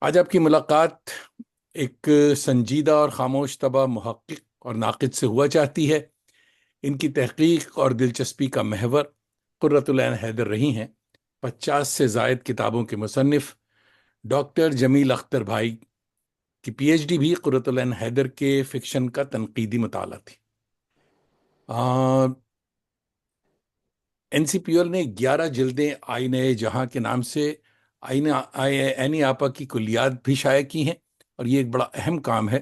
آج آپ کی ملاقات ایک سنجیدہ اور خاموش طبع محقق اور ناقد سے ہوا چاہتی ہے۔ ان کی تحقیق اور دلچسپی کا محور قرۃ العین حیدر رہی ہیں۔ 50 سے زائد کتابوں کے مصنف ڈاکٹر جمیل اختر بھائی کی پی ایچ ڈی بھی قرۃ العین حیدر کے فکشن کا تنقیدی مطالعہ تھی۔ این سی پی ایل نے 11 جلدیں آئینِ جہاں کے نام سے عینی آپا کی کلیات بھی شائع کی ہیں، اور یہ ایک بڑا اہم کام ہے۔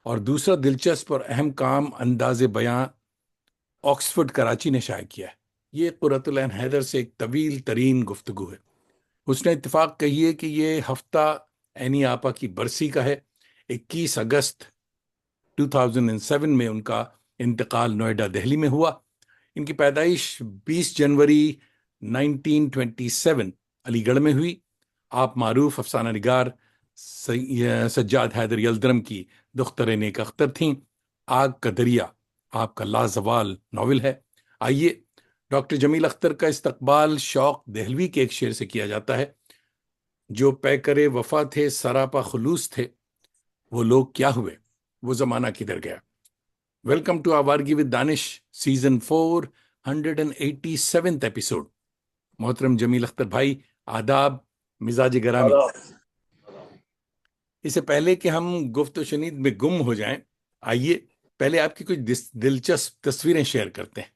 اور دوسرا دلچسپ اور اہم کام انداز بیاں آکسفورڈ کراچی نے شائع کیا ہے۔ یہ قرۃ العین حیدر سے ایک طویل ترین گفتگو ہے۔ اس نے اتفاق کہی ہے کہ یہ ہفتہ عینی آپا کی برسی کا ہے۔ 21 اگست 2007 میں ان کا انتقال نوئیڈا دہلی میں ہوا۔ ان کی پیدائش 20 جنوری 1927 علی گڑھ میں ہوئی۔ آپ معروف افسانہ نگار سجاد حیدر یلدرم کی دختر نیک اختر تھیں۔ آگ کا دریا آپ کا لازوال ناول ہے۔ آئیے ڈاکٹر جمیل اختر کا استقبال شوق دہلوی کے ایک شعر سے کیا جاتا ہے: جو پیکرے وفا تھے سراپا خلوص تھے، وہ لوگ کیا ہوئے، وہ زمانہ کدھر گیا۔ Welcome to Awargi with Danish season 4 187th episode. محترم جمیل اختر بھائی، آداب، مزاج گرامی۔ اس سے پہلے کہ ہم گفت و شنید میں گم ہو جائیں، آئیے پہلے آپ کی کچھ دلچسپ تصویریں شیئر کرتے ہیں۔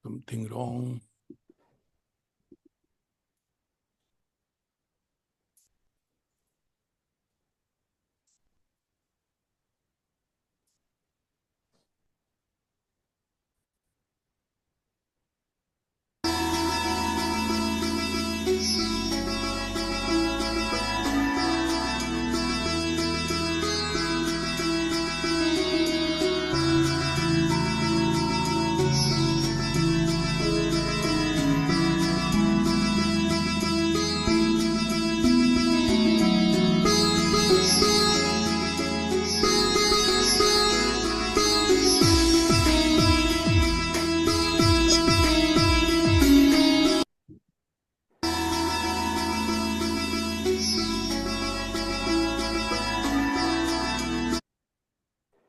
Something wrong.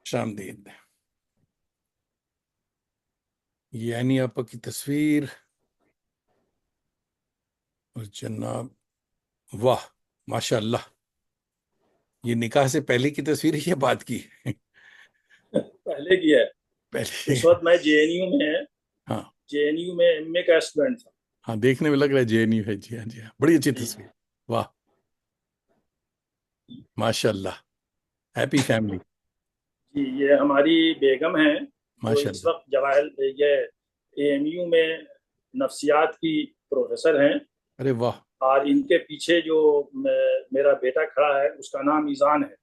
شامدید۔ یہ عینی آپا کی تصویر، اور جناب واہ ماشاء اللہ، یہ نکاح سے پہلے کی تصویر ہے یا بعد کی؟ پہلے کی ہے۔ پہلے۔ اس وقت میں جے این یو میں ہاں جے این یو میں ایم اے کا اسٹوڈنٹ تھا۔ ہاں، دیکھنے میں لگ رہا ہے جے این یو ہے۔ جی ہاں جی ہاں، بڑی اچھی تصویر، واہ ماشاء اللہ، ہیپی فیملی۔ جی، یہ ہماری بیگم ہیں جو ماشاء اس اللہ، وقت یہ اے ایم یو میں نفسیات کی پروفیسر ہیں، ارے واہ، اور ان کے پیچھے جو میرا بیٹا کھڑا ہے اس کا نام میزان ہے۔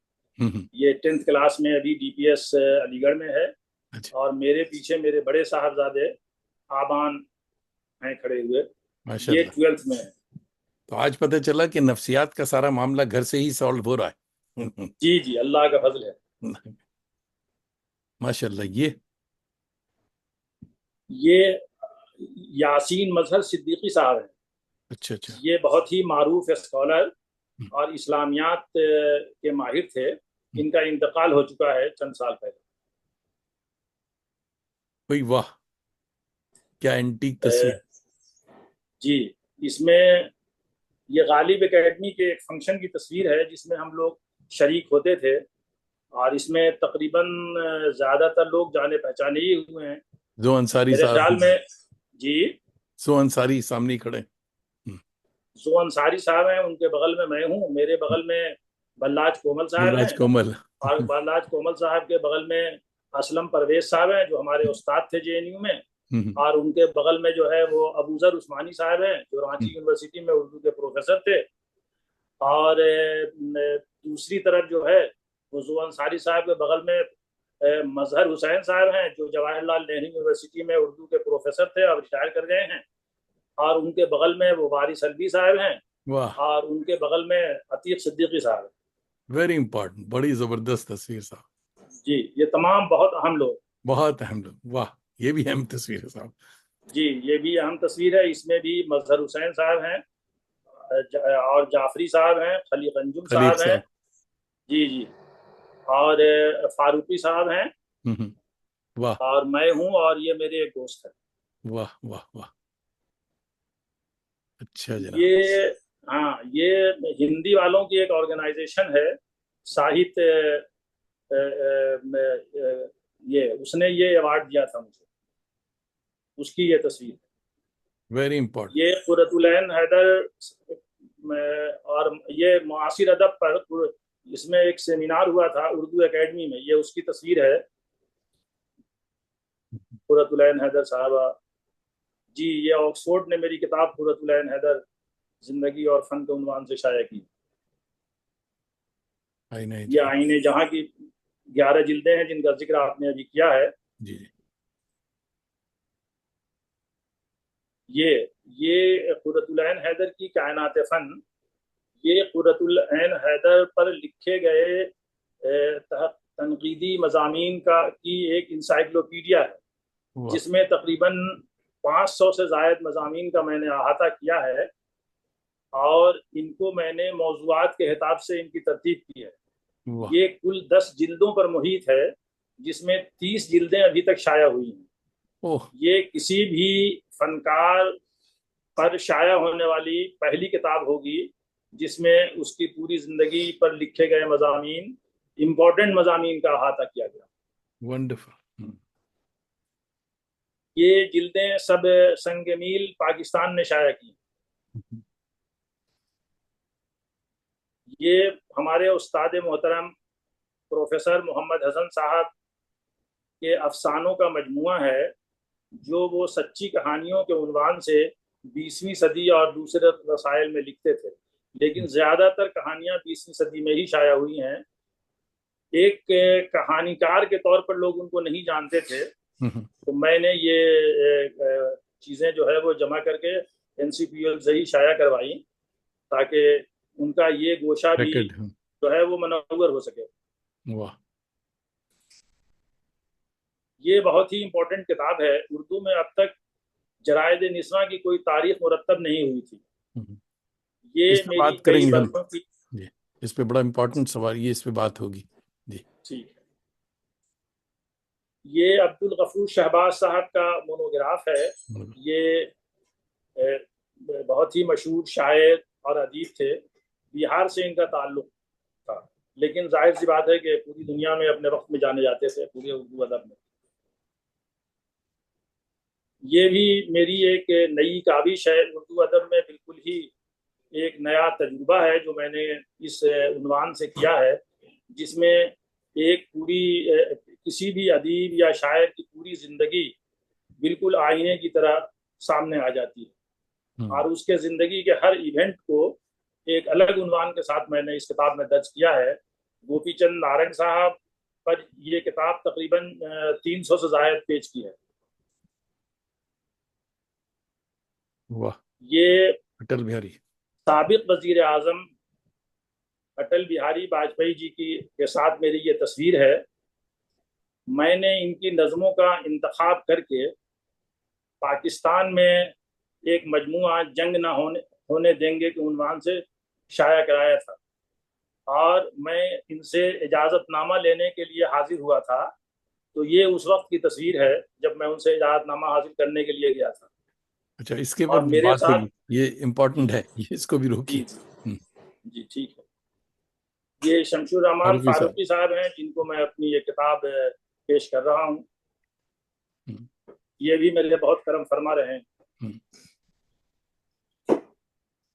یہ 10th کلاس میں ابھی ڈی پی ایس علی گڑھ میں ہے۔ اچھا اور میرے پیچھے میرے بڑے صاحبزادے آبان ہیں کھڑے ہوئے، ماشاء یہ اللہ۔ 12th میں ہے۔ تو آج پتہ چلا کہ نفسیات کا سارا معاملہ گھر سے ہی سالو ہو رہا ہے۔ جی جی، اللہ کا فضل ہے۔ ماشاء اللہ۔ یہ یاسین مظہر صدیقی صاحب ہیں۔ اچھا اچھا، یہ بہت ہی معروف اسکالر اور اسلامیات کے ماہر تھے۔ ان کا انتقال ہو چکا ہے چند سال پہلے۔ بھائی واہ، کیا اینٹیک تصویر۔ جی، اس میں یہ غالب اکیڈمی کے ایک فنکشن کی تصویر ہے جس میں ہم لوگ شریک ہوتے تھے، اور اس میں تقریباً زیادہ تر لوگ جانے پہچانے ہی ہوئے ہیں زو انصاری میرے صاحب، خیال میں۔ جی، زو انصاری سامنے کھڑے۔ زو انصاری صاحب ہیں، ان کے بغل میں ہوں، میرے بغل میں بلراج کومل صاحب بلراج ہیں، کومل۔ اور بلراج کومل صاحب کے بغل میں اسلم پرویز صاحب ہیں جو ہمارے استاد تھے جے این یو میں، اور ان کے بغل میں جو ہے وہ ابوذر عثمانی صاحب ہیں جو رانچی یونیورسٹی میں اردو کے پروفیسر تھے، اور دوسری طرف جو ہے وہ زو انصاری صاحب کے بغل میں مظہر حسین صاحب ہیں جو جواہر لال نہرو یونیورسٹی میں اردو کے پروفیسر تھے، اب ریٹائر کر گئے ہیں، اور ان کے بغل میں وہ وارث الوی صاحب ہیں واہ، اور ان کے بغل میں عتیق صدیقی صاحب ہیں۔ ویری امپورٹنٹ، بڑی زبردست تصویر صاحب، جی یہ تمام بہت اہم لوگ۔ بہت اہم لوگ، واہ، یہ بھی اہم تصویر ہے صاحب۔ جی یہ بھی اہم تصویر ہے، اس میں بھی مظہر حسین صاحب ہیں اور جعفری صاحب ہیں، خلیق انجم خلیق صاحب ہیں، صاحب، جی جی، اور فاروقی صاحب ہیں، ہوں، واہ اور میں ہوں، اور یہ میرے ایک دوست ہیں۔ واہ واہ واہ، اچھا جناب، یہ ہاں یہ ہندی والوں کی ایک آرگنائزیشن ہے، ساہت یہ اس نے یہ ایوارڈ دیا تھا مجھے، اس کی یہ تصویر ہے۔ ویری امپورٹنٹ، یہ قرۃ العین حیدر اور یہ معاصر ادب پر اس میں ایک سیمینار ہوا تھا اردو اکیڈمی میں، یہ اس کی تصویر ہے، قرۃ العین حیدر صاحبہ۔ جی یہ آکسفورڈ نے میری کتاب قرۃ العین حیدر زندگی اور فن کے عنوان سے شائع کی۔ یہ آئین جہاں کی 11 جلدیں ہیں جن کا ذکر آپ نے ابھی کیا ہے۔ جی، یہ قرۃ العین حیدر کی کائنات فن، یہ قرۃ العین حیدر پر لکھے گئے تنقیدی مضامین کی ایک انسائکلوپیڈیا ہے، جس میں تقریباً 500 سے زائد مضامین کا میں نے احاطہ کیا ہے، اور ان کو میں نے موضوعات کے حساب سے ان کی ترتیب کی ہے۔ یہ کل 10 جلدوں پر محیط ہے، جس میں 30 جلدیں ابھی تک شائع ہوئی ہیں۔ یہ کسی بھی فنکار پر شائع ہونے والی پہلی کتاب ہوگی جس میں اس کی پوری زندگی پر لکھے گئے مضامین، امپورٹنٹ مضامین کا احاطہ کیا گیا۔ ونڈرفل۔ یہ جلدیں سب سنگ میل پاکستان نے شائع کی۔ یہ ہمارے استاد محترم پروفیسر محمد حسن صاحب کے افسانوں کا مجموعہ ہے، جو وہ سچی کہانیوں کے عنوان سے 20ویں صدی اور دوسرے رسائل میں لکھتے تھے، لیکن زیادہ تر کہانیاں 20ویں صدی میں ہی شائع ہوئی ہیں۔ ایک کہانی کار کے طور پر لوگ ان کو نہیں جانتے تھے، تو میں نے یہ چیزیں جو ہے وہ جمع کر کے NCPL سے ہی شائع کروائی، تاکہ ان کا یہ گوشہ بھی جو ہے وہ منور ہو سکے۔ یہ بہت ہی امپورٹنٹ کتاب ہے۔ اردو میں اب تک جرائد نسواں کی کوئی تاریخ مرتب نہیں ہوئی تھی۔ یہ میری بات کریں کئی گے برسوں کی، جی، اس پہ بڑا امپورٹنٹ سوال، یہ اس پہ بات ہوگی جی، ٹھیک ہے۔ یہ عبد الغفور شہباز صاحب کا مونوگراف ہے۔ یہ بہت ہی مشہور شاعر اور ادیب تھے، بہار سے ان کا تعلق تھا، لیکن ظاہر سی بات ہے کہ پوری دنیا میں اپنے وقت میں جانے جاتے تھے، پورے اردو ادب میں۔ یہ بھی میری ایک نئی کاوش ہے اردو ادب میں، بالکل ہی ایک نیا تجربہ ہے جو میں نے اس عنوان سے کیا ہے، جس میں ایک پوری کسی بھی ادیب یا شاعر کی پوری زندگی بالکل آئینے کی طرح سامنے آ جاتی ہے، اور اس کے زندگی کے ہر ایونٹ کو ایک الگ عنوان کے ساتھ میں نے اس کتاب میں درج کیا ہے۔ گوپی چند نارنگ صاحب پر یہ کتاب تقریباً 300 سے زائد پیج کی ہے۔ یہ اٹل بہاری سابق وزیر اعظم اٹل بہاری واجپئی جی کے ساتھ میری یہ تصویر ہے۔ میں نے ان کی نظموں کا انتخاب کر کے پاکستان میں ایک مجموعہ جنگ نہ ہونے دیں گے کے عنوان سے شائع کرایا تھا، اور میں ان سے اجازت نامہ لینے کے لیے حاضر ہوا تھا، تو یہ اس وقت کی تصویر ہے جب میں ان سے اجازت نامہ حاصل کرنے کے لیے گیا تھا۔ اچھا، اس کے اور بعد میرے بات ساتھ ہوگی، یہ امپورٹنٹ ہے، اس کو بھی روکیے۔ جی ٹھیک ہے۔ یہ شمشور رحمان فاروقی صاحب ہیں، جن کو میں اپنی یہ کتاب پیش کر رہا ہوں۔ یہ بھی میرے لیے بہت کرم فرما رہے ہیں۔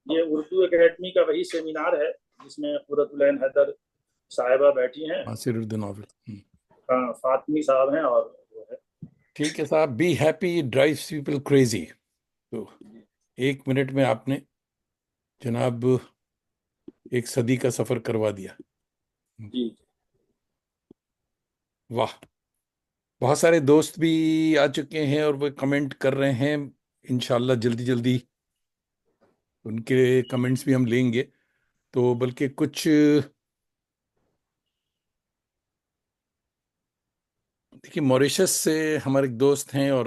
یہ اردو اکیڈمی کا وہی سیمینار ہے جس میں قرۃ العین حیدر صاحبہ بیٹھی ہیں، فاطمی صاحب ہیں، اور وہ ہے۔ ٹھیک ہے صاحب، be happy drives people crazy. تو 1 منٹ میں آپ نے جناب 1 صدی کا سفر کروا دیا۔ جی واہ، بہت سارے دوست بھی آ چکے ہیں اور وہ کمنٹ کر رہے ہیں، انشاءاللہ جلدی جلدی ان کے کمنٹس بھی ہم لیں گے. تو بلکہ کچھ دیکھیے، موریشس سے ہمارے ایک دوست ہیں اور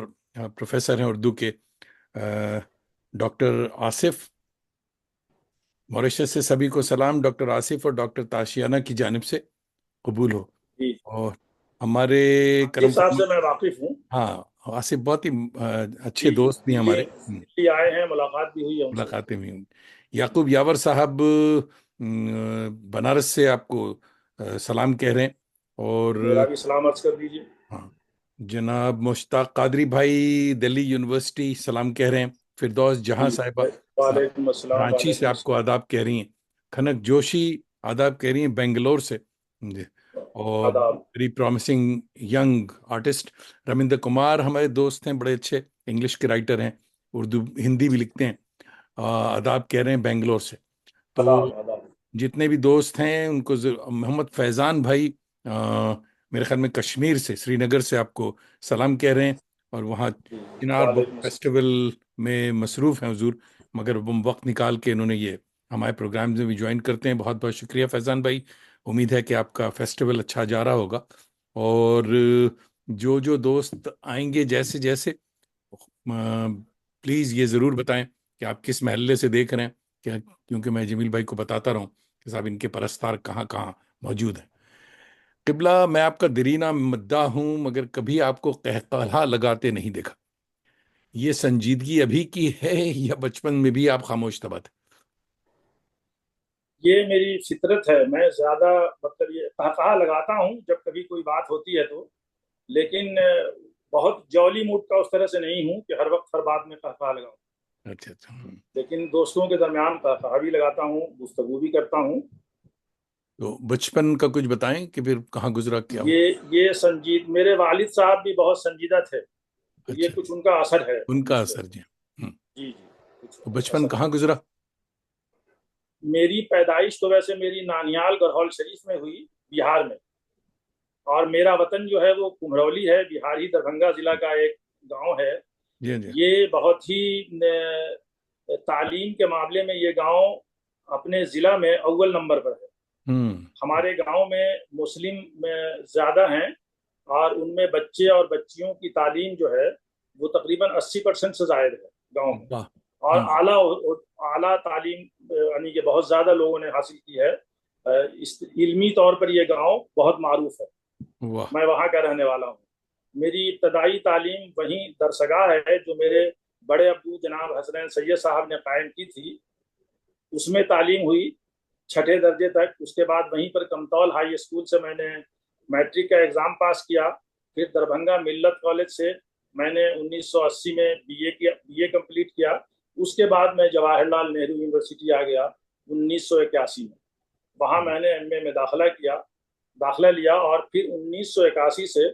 پروفیسر ہیں اردو کے، ڈاکٹر آصف. موریشس سے سبھی کو سلام. ڈاکٹر آصف اور ڈاکٹر تاشیانہ کی جانب سے قبول ہو. جی، اور ہمارے یہ کرم صاحب فرما. سے میں واقف ہوں. ہاں، آصف بہت ہی اچھے جی جی، دوست بھی ہیں یہ ہمارے. دلی آئے ہیں، ملاقات بھی ہوئی ہے ان سے. ملاقاتیں بھی ہوں. یعقوب یاور صاحب بنارس سے آپ کو سلام کہہ رہے ہیں. اور میرا بھی سلام عرض کر دیجیے. ہاں، جناب مشتاق قادری بھائی دلی یونیورسٹی سلام کہہ رہے ہیں. فردوس جہاں جی، صاحبہ وعلیکم السلام. رانچی سے وعلیکم آپ کو السلام. آداب کہہ رہی ہیں. کھنک جوشی آداب کہہ رہی ہیں بنگلور سے. جی. اور آداب. Very promising young artist Raminder Kumar ہمارے دوست ہیں، بڑے اچھے انگلش کے رائٹر ہیں، اردو ہندی بھی لکھتے ہیں. آداب کہہ رہے ہیں بنگلور سے. تو آداب آداب. جتنے بھی دوست ہیں ان کو محمد فیضان بھائی میرے خیال میں کشمیر سے، سری نگر سے آپ کو سلام کہہ رہے ہیں. اور وہاں جی، چنار بک وعلیکم السلام. فیسٹیول میں مصروف ہیں حضور، مگر وہ وقت نکال کے انہوں نے یہ ہمارے پروگرامز میں بھی جوائن کرتے ہیں. بہت بہت شکریہ فیضان بھائی. امید ہے کہ آپ کا فیسٹیول اچھا جا رہا ہوگا. اور جو جو دوست آئیں گے جیسے جیسے، پلیز یہ ضرور بتائیں کہ آپ کس محلے سے دیکھ رہے ہیں، کیونکہ میں جمیل بھائی کو بتاتا رہوں کہ صاحب ان کے پرستار کہاں کہاں موجود ہیں. قبلہ، میں آپ کا دیرینہ مداح ہوں مگر کبھی آپ کو قہقہا لگاتے نہیں دیکھا. یہ سنجیدگی ابھی کی ہے یا بچپن میں بھی آپ خاموش طبع تھے؟ یہ میری فطرت ہے. میں زیادہ مطلب یہ قہقہا لگاتا ہوں جب کبھی کوئی بات ہوتی ہے تو، لیکن بہت جولی موڈ کا اس طرح سے نہیں ہوں کہ ہر وقت ہر بات میں قہقہا لگاؤں. اچھا اچھا. لیکن دوستوں کے درمیان قہقہا بھی لگاتا ہوں، گفتگو بھی کرتا ہوں. تو بچپن کا کچھ بتائیں کہ پھر کہاں گزرا کیا ہوا. یہ سنجید، میرے والد صاحب بھی بہت سنجیدہ تھے، تو یہ اچھا، کچھ ان کا اثر ہے ان کا مجھ پہ. اثر جی. جی جی، کچھ تو بچپن اثر. کہاں گزرا؟ میری پیدائش تو ویسے میری نانیال گڑھول شریف میں ہوئی، بہار میں. اور میرا وطن جو ہے وہ کمرولی ہے، بہار ہی دربھنگہ ضلع کا ایک گاؤں ہے. جی جی. یہ بہت ہی تعلیم کے معاملے میں یہ گاؤں اپنے ضلع میں اول نمبر پر ہے. ہوں. ہمارے گاؤں میں مسلم زیادہ ہیں، اور ان میں بچے اور بچیوں کی تعلیم جو ہے وہ تقریباً 80% سے زائد ہے گاؤں میں. واہ. اور ہوں. اعلیٰ تعلیم یعنی کہ بہت زیادہ لوگوں نے حاصل کی ہے. علمی طور پر یہ گاؤں بہت معروف ہے. واہ. میں وہاں کا رہنے والا ہوں. میری ابتدائی تعلیم وہیں درسگاہ ہے جو میرے بڑے ابو جناب حسنین سید صاحب نے قائم کی تھی، اس میں تعلیم ہوئی 6 درجے تک. اس کے بعد وہیں پر کمتول ہائی اسکول سے میں نے میٹرک کا ایگزام پاس کیا. پھر دربھنگہ ملت کالج سے میں نے 1980 میں بی اے کمپلیٹ کیا. اس کے بعد میں جواہر لال نہرو یونیورسٹی آ گیا 1981 میں. وہاں میں نے ایم اے میں داخلہ لیا، اور پھر 1981 سے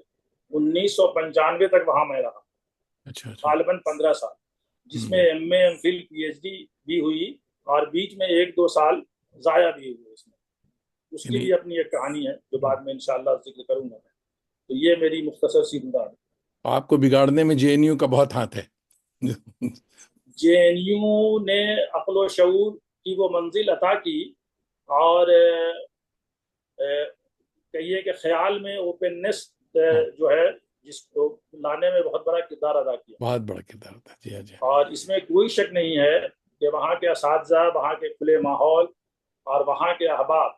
1995 تک وہاں میں رہا، اچھا اچھا. غالباً 15 سال، جس میں M A M Phil P H D بھی ہوئی، اور بیچ میں 1-2 سال ضائع بھی ہوئے. اس کی یعنی بھی اپنی ایک کہانی ہے جو بعد میں انشاءاللہ ذکر کروں گا میں. تو یہ میری مختصر سی بات ہے. آپ کو بگاڑنے میں جے این یو کا بہت ہاتھ ہے. جے این یو نے عقل و شعور کی وہ منزل عطا کی، اور کہیے کہ خیال میں اوپننس جو ہے جس کو لانے میں بہت بڑا کردار ادا کیا. بہت بڑا کردار تھا. جی ہاں جی. اور اس میں کوئی شک نہیں ہے کہ وہاں کے اساتذہ، وہاں کے کھلے ماحول اور وہاں کے احباب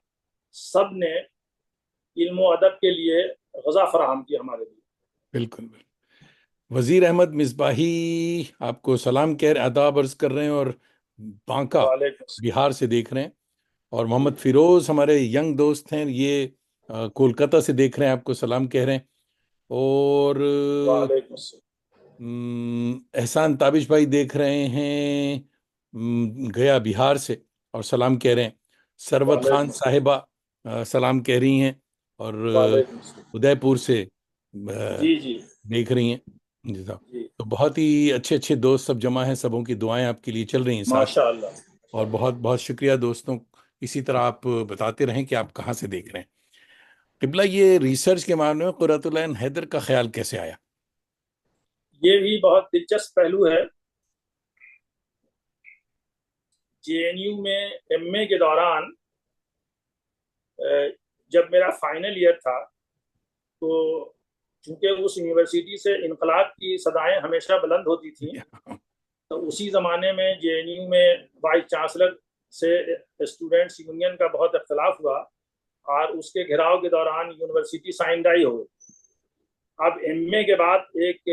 سب نے علم و ادب کے لیے غذا فراہم کی ہمارے لیے. بالکل بالکل. وزیر احمد مصباحی آپ کو سلام آداب عرض کر رہے ہیں، اور بانکا وعلیکم السلام. بہار سے دیکھ رہے ہیں. اور جی، محمد فیروز ہمارے ینگ دوست ہیں، یہ کولکتہ سے دیکھ رہے ہیں، آپ کو سلام کہہ رہے ہیں. اور وعلیکم السلام. احسان تابش بھائی دیکھ رہے ہیں گیا بہار سے، اور سلام کہہ رہے ہیں. سروت وعلیکم خان السلام. صاحبہ سلام کہہ رہی ہیں. اور وعلیکم السلام. ادے پور سے جی جی دیکھ رہی ہیں. جی صاحب. جی، تو بہت ہی اچھے اچھے دوست سب جمع ہیں، سبوں کی دعائیں آپ کے لیے چل رہی ہیں ساتھ. ماشاء اللہ. اور بہت بہت شکریہ دوستوں. اسی طرح آپ بتاتے رہیں کہ آپ کہاں سے دیکھ رہے ہیں. قبلہ، یہ ریسرچ کے معاملے میں قرۃ العین حیدر کا خیال کیسے آیا؟ یہ بھی بہت دلچسپ پہلو ہے. JNU میں MA کے دوران جب میرا فائنل ایئر تھا تو چونکہ اس یونیورسٹی سے انقلاب کی صدائیں ہمیشہ بلند ہوتی تھیں، تو اسی زمانے میں JNU میں وائس چانسلر سے اسٹوڈنٹس یونین کا بہت اختلاف ہوا اور اس کے گھراؤ کے دوران یونیورسٹی سائن ڈائی ہو گئی۔ اب MA کے بعد ایک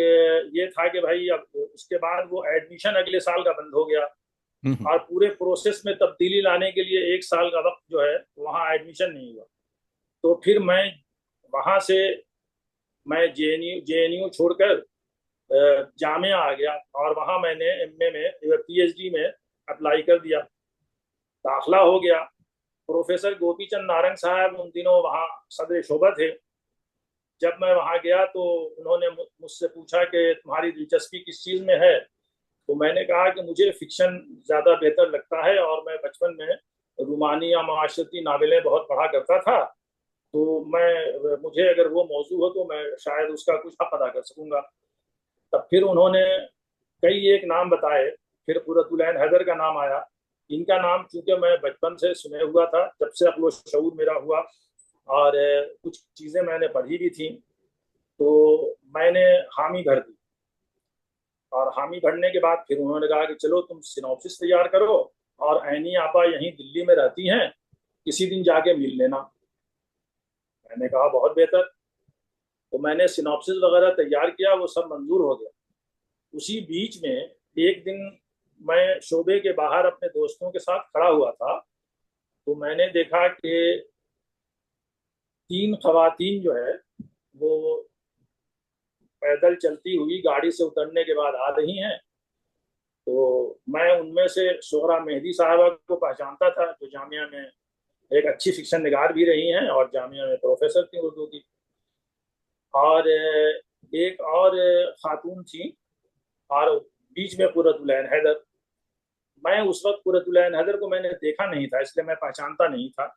یہ تھا کہ بھائی اب اس کے بعد وہ ایڈمیشن اگلے سال کا بند ہو گیا اور پورے پروسیس میں تبدیلی لانے کے لیے 1 سال کا وقت جو ہے وہاں ایڈمیشن نہیں ہوا۔ تو پھر میں وہاں سے میں JNU چھوڑ کر جامعہ آ گیا اور وہاں میں نے MA میں PhD میں اپلائی کر دیا، داخلہ ہو گیا۔ پروفیسر گوپی چند نارنگ صاحب ان دنوں وہاں صدر شعبہ تھے۔ جب میں وہاں گیا تو انہوں نے مجھ سے پوچھا کہ تمہاری دلچسپی کس چیز میں ہے، تو میں نے کہا کہ مجھے فکشن زیادہ بہتر لگتا ہے اور میں بچپن میں رومانی یا معاشرتی ناولیں بہت پڑھا کرتا تھا، تو مجھے اگر وہ موضوع ہو تو میں شاید اس کا کچھ حق ادا کر سکوں گا۔ تب پھر انہوں نے کئی ایک نام بتائے، پھر قرۃ العین حیدر کا نام آیا۔ ان کا نام چونکہ میں بچپن سے سنے ہوا تھا، جب سے عقل و شعور میرا ہوا اور کچھ چیزیں میں نے پڑھی بھی تھیں، تو میں نے حامی بھر دی۔ اور حامی بھرنے کے بعد پھر انہوں نے کہا کہ چلو تم سینوپسس تیار کرو، اور عینی آپا یہیں دلی میں رہتی ہیں، کسی دن جا کے مل لینا۔ میں نے کہا بہت بہتر۔ تو میں نے سینوپسس وغیرہ تیار کیا، وہ سب منظور ہو گیا۔ اسی بیچ میں ایک دن میں شعبے کے باہر اپنے دوستوں کے ساتھ کھڑا ہوا تھا، تو میں نے دیکھا کہ 3 خواتین جو ہے وہ پیدل چلتی ہوئی گاڑی سے اترنے کے بعد آ رہی ہیں۔ تو میں ان میں سے سغرا مہدی صاحبہ کو پہچانتا تھا، جو جامعہ میں ایک اچھی فکشن نگار بھی رہی ہیں اور جامعہ میں پروفیسر تھیں اردو کی، اور ایک اور خاتون تھیں، اور بیچ میں قرۃ العین حیدر۔ میں اس وقت قرۃ العین حیدر کو میں نے دیکھا نہیں تھا، اس لیے میں پہچانتا نہیں تھا۔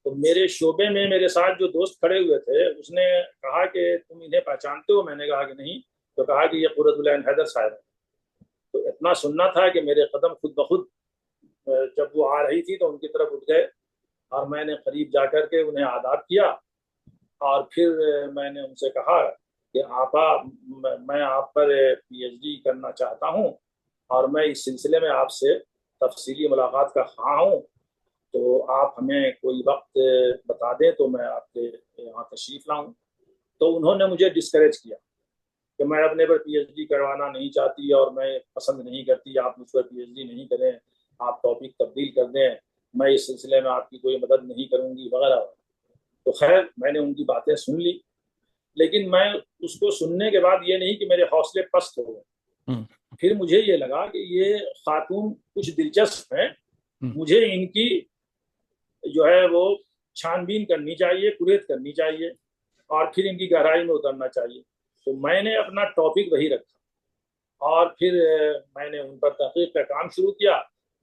تو میرے شعبے میں میرے ساتھ جو دوست کھڑے ہوئے تھے، اس نے کہا کہ تم انہیں پہچانتے ہو؟ میں نے کہا کہ نہیں۔ تو کہا کہ یہ قرۃ العین حیدر صاحب ہے۔ تو اتنا سننا تھا کہ میرے قدم خود بخود جب وہ آ رہی تھی تو ان کی طرف اٹھ گئے، اور میں نے قریب جا کر کے انہیں آداب کیا، اور پھر میں نے ان سے کہا کہ آپا میں آپ پر PhD کرنا چاہتا ہوں، اور میں اس سلسلے میں آپ سے تفصیلی ملاقات کا خواہاں ہوں، تو آپ ہمیں کوئی وقت بتا دیں تو میں آپ کے یہاں تشریف لاؤں۔ تو انہوں نے مجھے ڈسکریج کیا کہ میں اپنے پر PhD کروانا نہیں چاہتی، اور میں پسند نہیں کرتی آپ مجھ پر PhD نہیں کریں، آپ ٹاپک تبدیل کر دیں، میں اس سلسلے میں آپ کی کوئی مدد نہیں کروں گی وغیرہ۔ تو خیر میں نے ان کی باتیں سن لی، لیکن میں اس کو سننے کے بعد یہ نہیں کہ میرے حوصلے پست ہو گئے۔ پھر مجھے یہ لگا کہ یہ خاتون کچھ دلچسپ ہیں، مجھے ان کی جو ہے وہ چھان بین کرنی چاہیے، کوریت کرنی چاہیے، اور پھر ان کی گہرائی میں اترنا چاہیے۔ تو میں نے اپنا ٹاپک وہی رکھا، اور پھر میں نے ان پر تحقیق کا کام شروع کیا،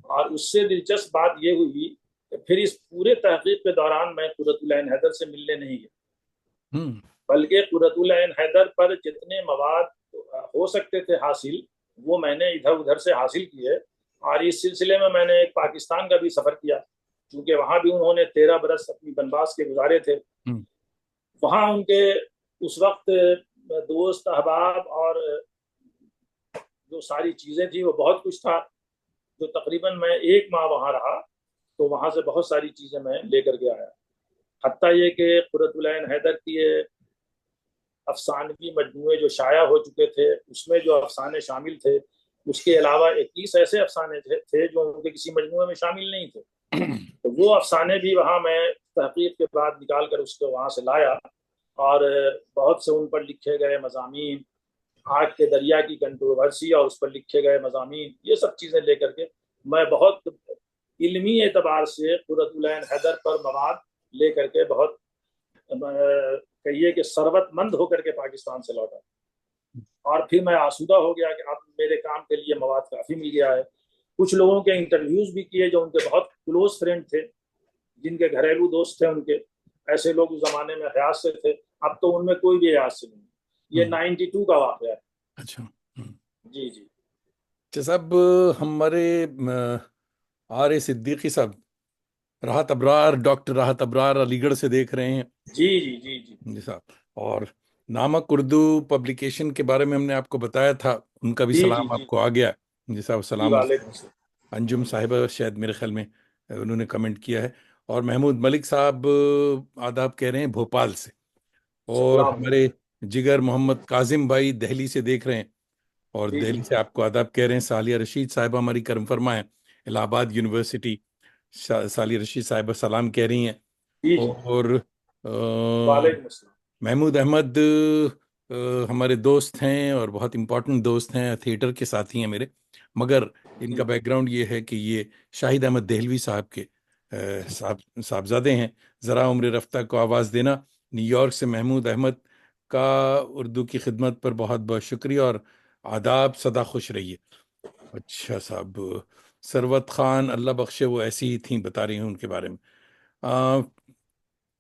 اور اس سے دلچسپ بات یہ ہوئی کہ پھر اس پورے تحقیق کے دوران میں قرۃ العین حیدر سے ملنے نہیں گیا، بلکہ قرۃ العین حیدر پر جتنے مواد ہو سکتے تھے حاصل، وہ میں نے ادھر ادھر سے حاصل کیے۔ اور اس سلسلے میں نے ایک پاکستان کا بھی سفر کیا، کیونکہ وہاں بھی انہوں نے 13 برس اپنی بنواس کے گزارے تھے۔ وہاں ان کے اس وقت دوست احباب اور جو ساری چیزیں تھیں وہ بہت کچھ تھا، جو تقریباً میں 1 ماہ وہاں رہا، تو وہاں سے بہت ساری چیزیں میں لے کر کے آیا، حتیٰ یہ کہ قرۃ العین حیدر کی افسانوی مجموعے جو شائع ہو چکے تھے، اس میں جو افسانے شامل تھے، اس کے علاوہ 21 ایسے افسانے تھے جو ان کے کسی مجموعے میں شامل نہیں تھے۔ تو وہ افسانے بھی وہاں میں تحقیق کے بعد نکال کر اس کو وہاں سے لایا، اور بہت سے ان پر لکھے گئے مضامین، آگ کے دریا کی کنٹروورسی اور اس پر لکھے گئے مضامین، یہ سب چیزیں لے کر کے میں بہت علمی اعتبار سے قرۃ العین حیدر پر مواد لے کر کے بہت کہیے کہ ثروت مند ہو کر کے پاکستان سے لوٹا، اور پھر میں آسودہ ہو گیا کہ اب میرے کام کے لیے مواد کافی مل گیا ہے۔ کچھ لوگوں کے انٹرویوز بھی کیے جو ان کے بہت کلوز فرینڈ تھے، جن کے گھریلو دوست تھے، ان کے ایسے لوگ اس زمانے میں حیات سے تھے، اب تو ان میں کوئی بھی حیات سے نہیں۔ یہ 92 کا واقعہ ہے۔ اچھا جی جی صاحب، ہمارے آر صدیقی صاحب، راحت ابرار، ڈاکٹر راحت ابرار علی گڑھ سے دیکھ رہے ہیں جی جی جی جی جی صاحب. اور نامک اردو پبلیکیشن کے بارے میں ہم نے آپ کو بتایا تھا، ان کا بھی جی جی سلام جی آپ کو آ گیا. جی صاحب جی سلام. وعلیکم السلام. انجم صاحبہ شاید میرے خیال میں انہوں نے کمنٹ کیا ہے. اور محمود ملک صاحب آداب کہہ رہے ہیں بھوپال سے. اور سلام ہمارے جگر محمد کاظم بھائی دہلی سے دیکھ رہے ہیں، اور جی جی دہلی سے آپ کو آداب کہہ رہے ہیں. سالیہ رشید صاحبہ ہماری کرم فرما ہے، الہ آباد یونیورسٹی. سالیہ رشید صاحبہ سلام کہہ رہی ہیں. جی جی. اور وعلیکم السلام. محمود احمد ہمارے دوست ہیں اور بہت امپورٹنٹ دوست ہیں، تھیٹر کے ساتھی ہیں میرے، مگر ان کا جی بیک گراؤنڈ یہ ہے کہ یہ شاہد احمد دہلوی صاحب کے صاحبزادے ہیں. ذرا عمر رفتہ کو آواز دینا. نیو یارک سے محمود احمد کا اردو کی خدمت پر بہت بہت شکریہ اور آداب، سدا خوش رہیے. اچھا صاحب، ثروت خان اللہ بخشے وہ ایسی ہی تھیں، بتا رہی ہوں ان کے بارے میں.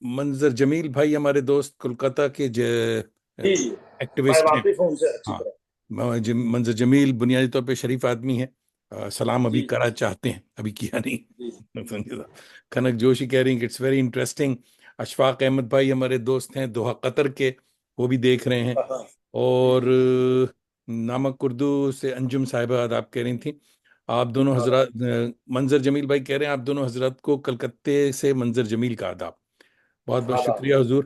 منظر جمیل بھائی ہمارے دوست کولکتہ کے جی جی. میں ایکٹیوسٹ ہیں. واقف ہوں ان سے اچھی ہاں، طرح. منظر جمیل بنیادی طور پہ شریف آدمی ہے. سلام ابھی جی کرا چاہتے ہیں، ابھی کیا جی نہیں. کھنک جوشی کہہ رہی ہیں کہ it's very interesting. Ashfaq Ahmed بھائی ہمارے دوست ہیں دوحہ قطر کے، وہ بھی دیکھ رہے ہیں. ہاں جی اور جی نامک اردو سے انجم صاحبہ آپ کہہ رہی تھیں. آپ دونوں ہاں حضرات، منظر جمیل بھائی کہہ رہے ہیں آپ دونوں حضرات کو کلکتے سے منظر جمیل کا آداب. بہت بہت آداب. شکریہ حضور.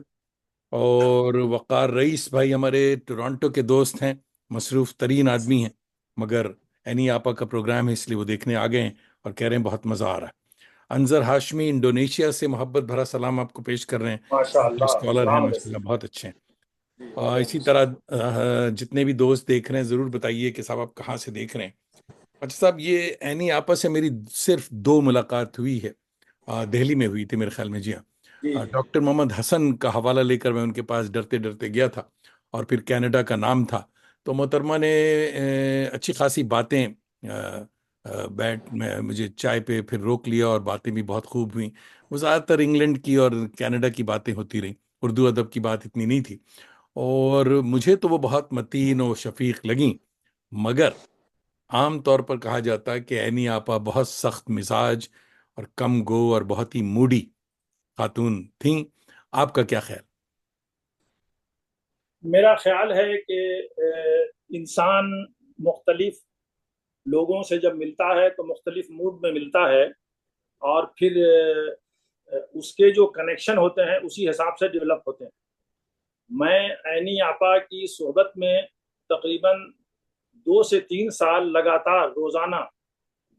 اور وقار رئیس بھائی ہمارے ٹورانٹو کے دوست ہیں، مصروف ترین آدمی ہیں، مگر اینی آپا کا پروگرام ہے اس لیے وہ دیکھنے آ گئے ہیں اور کہہ رہے ہیں بہت مزہ آ رہا ہے. انظر ہاشمی انڈونیشیا سے محبت بھرا سلام آپ کو پیش کر رہے ہیں. ماشاء آپ جو اللہ. اسکالر ہیں سلام ماشاءاللہ علیکم. بہت اچھے ہیں. جی وعلیکم اسی طرح السلام. جتنے بھی دوست دیکھ رہے ہیں ضرور بتائیے کہ صاحب آپ کہاں سے دیکھ رہے ہیں. اچھا صاحب، یہ اینی آپا سے میری صرف 2 ملاقات ہوئی ہے. دہلی میں ہوئی تھی میرے خیال میں. جی ہاں. جی جی ڈاکٹر محمد حسن کا حوالہ لے کر میں ان کے پاس ڈرتے ڈرتے گیا تھا، اور پھر کینیڈا کا نام تھا، تو محترمہ نے اچھی خاصی باتیں بیٹھ میں مجھے چائے پہ پھر روک لیا، اور باتیں بھی بہت خوب ہوئیں. وہ زیادہ تر انگلینڈ کی اور کینیڈا کی باتیں ہوتی رہیں، اردو ادب کی بات اتنی نہیں تھی. اور مجھے تو وہ بہت متین و شفیق لگیں، مگر عام طور پر کہا جاتا ہے کہ عینی آپا بہت سخت مزاج اور کم گو اور بہت ہی موڈی خاتون تھیں. آپ کا کیا خیال؟ میرا خیال ہے کہ انسان مختلف لوگوں سے جب ملتا ہے تو مختلف موڈ میں ملتا ہے، اور پھر اس کے جو کنیکشن ہوتے ہیں اسی حساب سے ڈیولپ ہوتے ہیں. میں عینی آپا کی صحبت میں تقریباً 2 سے 3 سال لگاتار روزانہ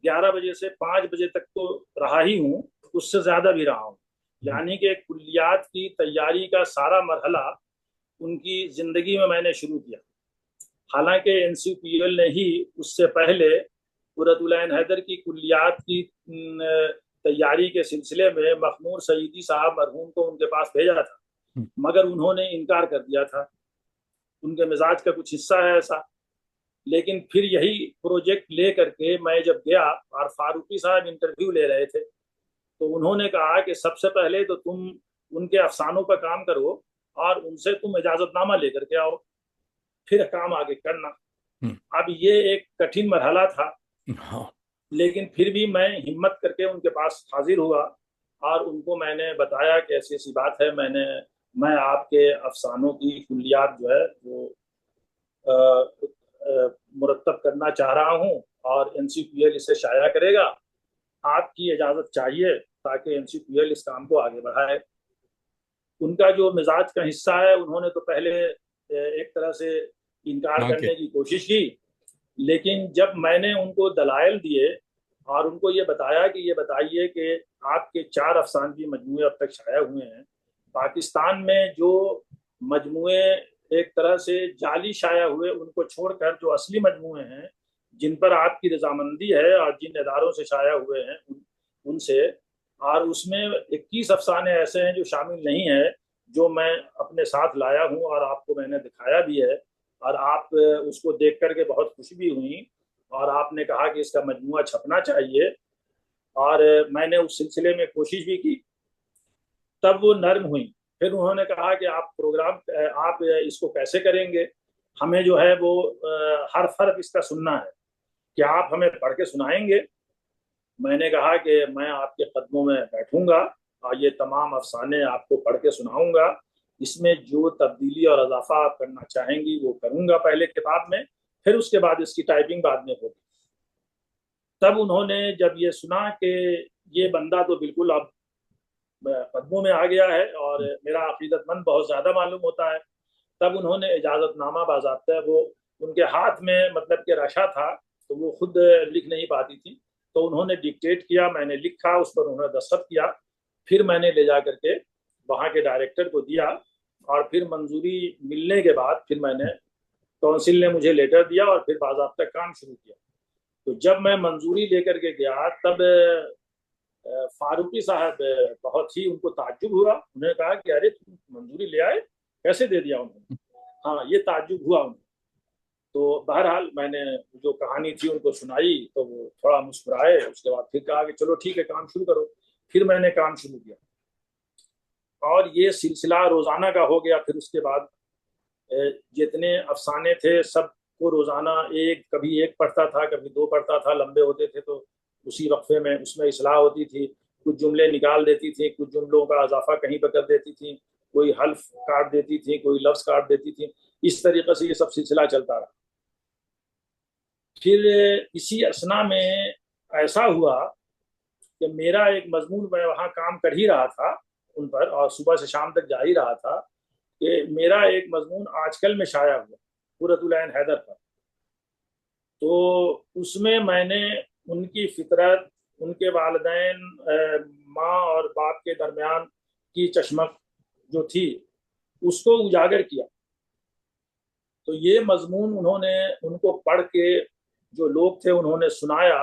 11 بجے سے 5 بجے تک تو رہا ہی ہوں، اس سے زیادہ بھی رہا ہوں. یعنی کہ کلیات کی تیاری کا سارا مرحلہ ان کی زندگی میں نے شروع کیا. حالانکہ این سی پی ایل نے ہی اس سے پہلے قرۃ العین حیدر کی کلیات کی تیاری کے سلسلے میں مخمور سعیدی صاحب مرحوم کو ان کے پاس بھیجا تھا، مگر انہوں نے انکار کر دیا تھا. ان کے مزاج کا کچھ حصہ ہے ایسا. لیکن پھر یہی پروجیکٹ لے کر کے میں جب گیا اور فاروقی صاحب انٹرویو لے رہے تھے، تو انہوں نے کہا کہ سب سے پہلے تو تم ان کے افسانوں پر کام کرو اور ان سے تم اجازت نامہ لے کر کے آؤ، پھر کام آگے کرنا. اب یہ ایک کٹھن مرحلہ تھا، ہاں. لیکن پھر بھی میں ہمت کر کے ان کے پاس حاضر ہوا اور ان کو میں نے بتایا کہ ایسی ایسی بات ہے، میں آپ کے افسانوں کی کلیات جو ہے وہ مرتب کرنا چاہ رہا ہوں، اور این سی پی ایل اسے شائع کرے گا. آپ کی اجازت چاہیے تاکہ این سی پی ایل اس کام کو آگے بڑھائے. ان کا جو مزاج کا حصہ ہے، انہوں نے تو پہلے ایک طرح سے انکار ہاں کہ کرنے کی کوشش کی، لیکن جب میں نے ان کو دلائل دیے اور ان کو یہ بتایا کہ یہ بتائیے کہ آپ کے 4 افسانوی مجموعے اب تک شائع ہوئے ہیں، پاکستان میں جو مجموعے ایک طرح سے جعلی شائع ہوئے ان کو چھوڑ کر جو اصلی مجموعے ہیں جن پر آپ کی رضامندی ہے اور جن اداروں سے شائع ہوئے ہیں ان سے، اور اس میں 21 افسانے ایسے ہیں جو شامل نہیں ہیں، جو میں اپنے ساتھ لایا ہوں اور آپ کو میں نے دکھایا بھی ہے، اور آپ اس کو دیکھ کر کے بہت خوش بھی ہوئی، اور آپ نے کہا کہ اس کا مجموعہ چھپنا چاہیے، اور میں نے اس سلسلے میں کوشش بھی کی. تب وہ نرم ہوئی. پھر انہوں نے کہا کہ آپ اس کو کیسے کریں گے، ہمیں جو ہے وہ ہر فرق اس کا سننا ہے، کہ آپ ہمیں پڑھ کے سنائیں گے میں نے کہا کہ میں آپ کے قدموں میں بیٹھوں گا اور یہ تمام افسانے آپ کو پڑھ کے سناؤں گا، اس میں جو تبدیلی اور اضافہ آپ کرنا چاہیں گی وہ کروں گا پہلے کتاب میں، پھر اس کے بعد اس کی ٹائپنگ بعد میں ہوگی۔ تب انہوں نے جب یہ سنا کہ یہ بندہ تو بالکل اب قدموں میں آ گیا ہے اور میرا عقیدت مند بہت زیادہ معلوم ہوتا ہے، تب انہوں نے اجازت نامہ باضابطہ، وہ ان کے ہاتھ میں مطلب کہ رشا تھا تو وہ خود لکھ نہیں پاتی تھی، تو انہوں نے ڈکٹیٹ کیا، میں نے لکھا، اس پر انہوں نے دستخط کیا، پھر میں نے لے جا کر کے وہاں کے ڈائریکٹر کو دیا، اور پھر منظوری ملنے کے بعد پھر میں نے کونسل نے مجھے لیٹر دیا اور پھر باضابطہ کام شروع کیا۔ تو جب میں منظوری لے کر کے گیا تب فاروقی صاحب بہت ہی ان کو تعجب ہوا، انہوں نے کہا کہ ارے تم منظوری لے آئے، کیسے دے دیا انہوں نے؟ ہاں، یہ تعجب ہوا انہیں۔ تو بہرحال میں نے جو کہانی تھی ان کو سنائی تو وہ تھوڑا مسکرائے، اس کے بعد پھر کہا کہ چلو ٹھیک ہے کام شروع کرو، پھر میں نے کام شروع کیا اور یہ سلسلہ روزانہ کا ہو گیا۔ پھر اس کے بعد جتنے افسانے تھے سب کو روزانہ کبھی ایک پڑھتا تھا، کبھی دو پڑھتا تھا، لمبے ہوتے تھے تو اسی وقفے میں اس میں اصلاح ہوتی تھی، کچھ جملے نکال دیتی تھی، کچھ جملوں کا اضافہ کہیں پہ کر دیتی تھی، کوئی حرف کاٹ دیتی تھی، کوئی لفظ کاٹ دیتی تھی، اس طریقے سے یہ سب سلسلہ چلتا رہا۔ پھر اسی اسنا میں ایسا ہوا کہ میرا ایک مضمون، میں وہاں کام کر ہی رہا تھا ان پر اور صبح سے شام تک جا ہی رہا تھا، کہ میرا ایک مضمون آج کل میں شائع ہوا قرۃ العین حیدر پر۔ تو اس میں نے ان کی فطرت، ان کے والدین، ماں اور باپ کے درمیان کی چشمک جو تھی اس کو اجاگر کیا۔ تو یہ مضمون انہوں نے ان کو پڑھ کے جو لوگ تھے انہوں نے سنایا،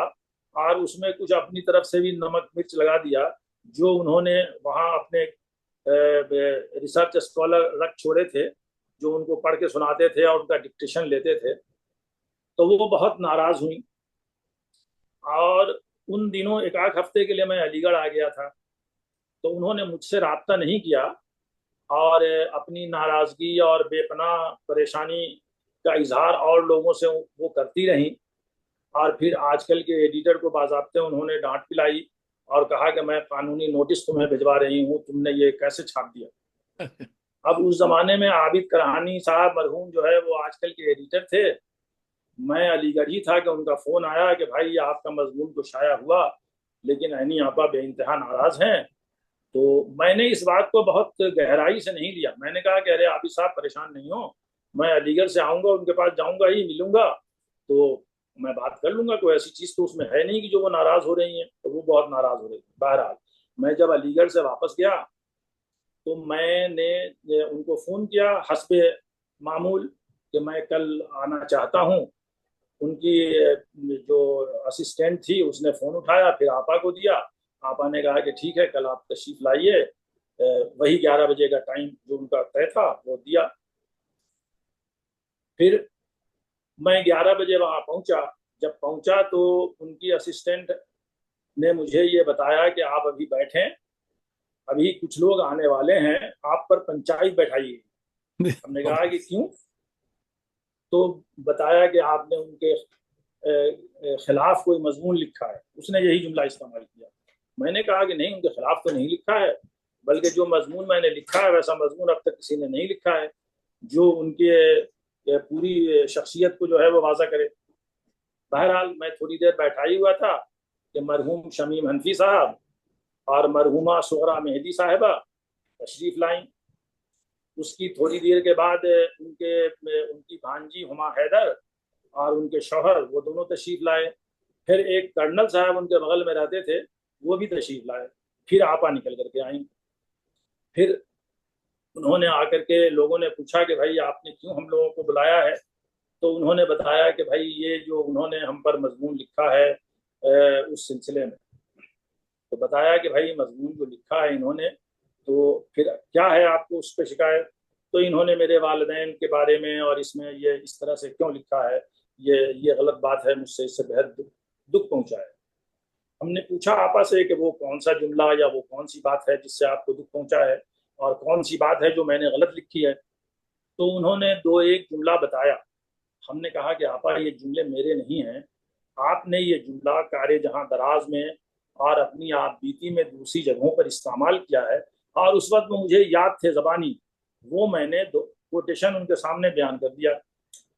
اور اس میں کچھ اپنی طرف سے بھی نمک مرچ لگا دیا، جو انہوں نے وہاں اپنے ریسرچ اسکالر رکھ چھوڑے تھے جو ان کو پڑھ کے سناتے تھے اور ان کا ڈکٹیشن لیتے تھے، تو وہ بہت ناراض ہوئی۔ اور ان دنوں ایک آدھ ہفتے کے لیے میں علی گڑھ آ گیا تھا، تو انہوں نے مجھ سے رابطہ نہیں کیا اور اپنی ناراضگی اور بے پناہ پریشانی کا اظہار اور لوگوں سے وہ کرتی رہیں، اور پھر آج کل کے ایڈیٹر کو باضابطے انہوں نے ڈانٹ پلائی اور کہا کہ میں قانونی نوٹس تمہیں بھجوا رہی ہوں، تم نے یہ کیسے چھاپ دیا۔ اب اس زمانے میں عابد کرہانی صاحب مرحوم جو ہے وہ آج کل کے ایڈیٹر تھے، میں علی گڑھ ہی تھا کہ ان کا فون آیا کہ بھائی یہ آپ کا مضمون تو شائع ہوا لیکن عینی آپا بے انتہا ناراض ہیں۔ تو میں نے اس بات کو بہت گہرائی سے نہیں لیا، میں نے کہا کہ ارے عابد صاحب پریشان نہیں ہو، میں علی گڑھ سے آؤں گا، ان کے پاس جاؤں گا ہی، ملوں گا تو میں بات کر لوں گا، کوئی ایسی چیز تو اس میں ہے نہیں کہ جو وہ ناراض ہو رہی ہیں۔ تو وہ بہت ناراض ہو رہی تھی۔ بہرحال میں جب علی گڑھ سے واپس گیا تو میں نے ان کو فون کیا حسب معمول کہ میں کل آنا چاہتا ہوں۔ ان کی جو اسسٹنٹ تھی اس نے فون اٹھایا، پھر آپا کو دیا، آپا نے کہا کہ ٹھیک ہے کل آپ تشریف لائیے، وہی 11 بجے کا ٹائم جو ان کا طے تھا وہ دیا۔ پھر میں 11 بجے وہاں پہنچا، جب پہنچا تو ان کی اسسٹنٹ نے مجھے یہ بتایا کہ آپ ابھی بیٹھیں، ابھی کچھ لوگ آنے والے ہیں، آپ پر پنچایت بیٹھائی ہے۔ ہم نے کہا کہ کیوں؟ تو بتایا کہ آپ نے ان کے خلاف کوئی مضمون لکھا ہے، اس نے یہی جملہ استعمال کیا۔ میں نے کہا کہ نہیں، ان کے خلاف تو نہیں لکھا ہے، بلکہ جو مضمون میں نے لکھا ہے ویسا مضمون اب تک کسی نے نہیں لکھا ہے جو ان کے پوری شخصیت کو جو ہے وہ واضح کرے۔ بہرحال میں تھوڑی دیر بیٹھا ہی ہوا تھا کہ مرحوم شمیم حنفی صاحب اور مرحومہ صغرا مہدی صاحبہ تشریف لائیں۔ اس کی تھوڑی دیر کے بعد ان کی بھانجی ہما حیدر اور ان کے شوہر وہ دونوں تشریف لائے، پھر ایک کرنل صاحب ان کے بغل میں رہتے تھے وہ بھی تشریف لائے، پھر آپا نکل کر کے آئیں۔ پھر انہوں نے آ کر کے لوگوں نے پوچھا کہ بھائی آپ نے کیوں ہم لوگوں کو بلایا ہے؟ تو انہوں نے بتایا کہ بھائی یہ جو انہوں نے ہم پر مضمون لکھا ہے اس سلسلے میں، تو بتایا کہ بھائی مضمون جو لکھا ہے انہوں نے تو پھر کیا ہے آپ کو اس پہ شکایت؟ تو انہوں نے میرے والدین کے بارے میں اور اس میں یہ اس طرح سے کیوں لکھا ہے، یہ غلط بات ہے، مجھ سے اس سے بہت دکھ پہنچا ہے۔ ہم نے پوچھا آپا سے کہ وہ کون سا جملہ یا وہ کون سی بات ہے جس سے آپ کو دکھ پہنچا ہے اور کون سی بات ہے جو میں نے غلط لکھی ہے؟ تو انہوں نے دو ایک جملہ بتایا۔ ہم نے کہا کہ آپا یہ جملے میرے نہیں ہیں، آپ نے یہ جملہ کار جہاں دراز میں اور اپنی آپ بیتی میں دوسری جگہوں پر استعمال کیا ہے، اور اس وقت وہ مجھے یاد تھے زبانی، وہ میں نے کوٹیشن ان کے سامنے بیان کر دیا۔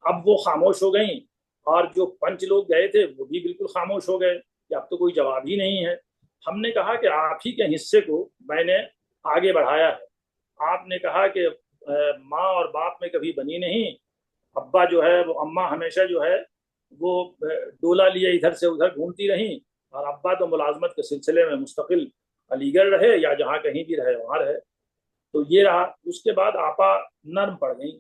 اب وہ خاموش ہو گئیں، اور جو پنچ لوگ گئے تھے وہ بھی بالکل خاموش ہو گئے کہ اب تو کوئی جواب ہی نہیں ہے۔ ہم نے کہا کہ آپ ہی کے حصے کو میں نے آگے بڑھایا ہے، آپ نے کہا کہ ماں اور باپ میں کبھی بنی نہیں، ابا جو ہے وہ اماں ہمیشہ جو ہے وہ ڈولا لیے ادھر سے ادھر گھومتی رہیں، اور ابا تو ملازمت کے سلسلے میں مستقل علی گڑھ رہے یا جہاں کہیں بھی رہے وہاں رہے۔ تو یہ رہا۔ اس کے بعد آپا نرم پڑ گئیں۔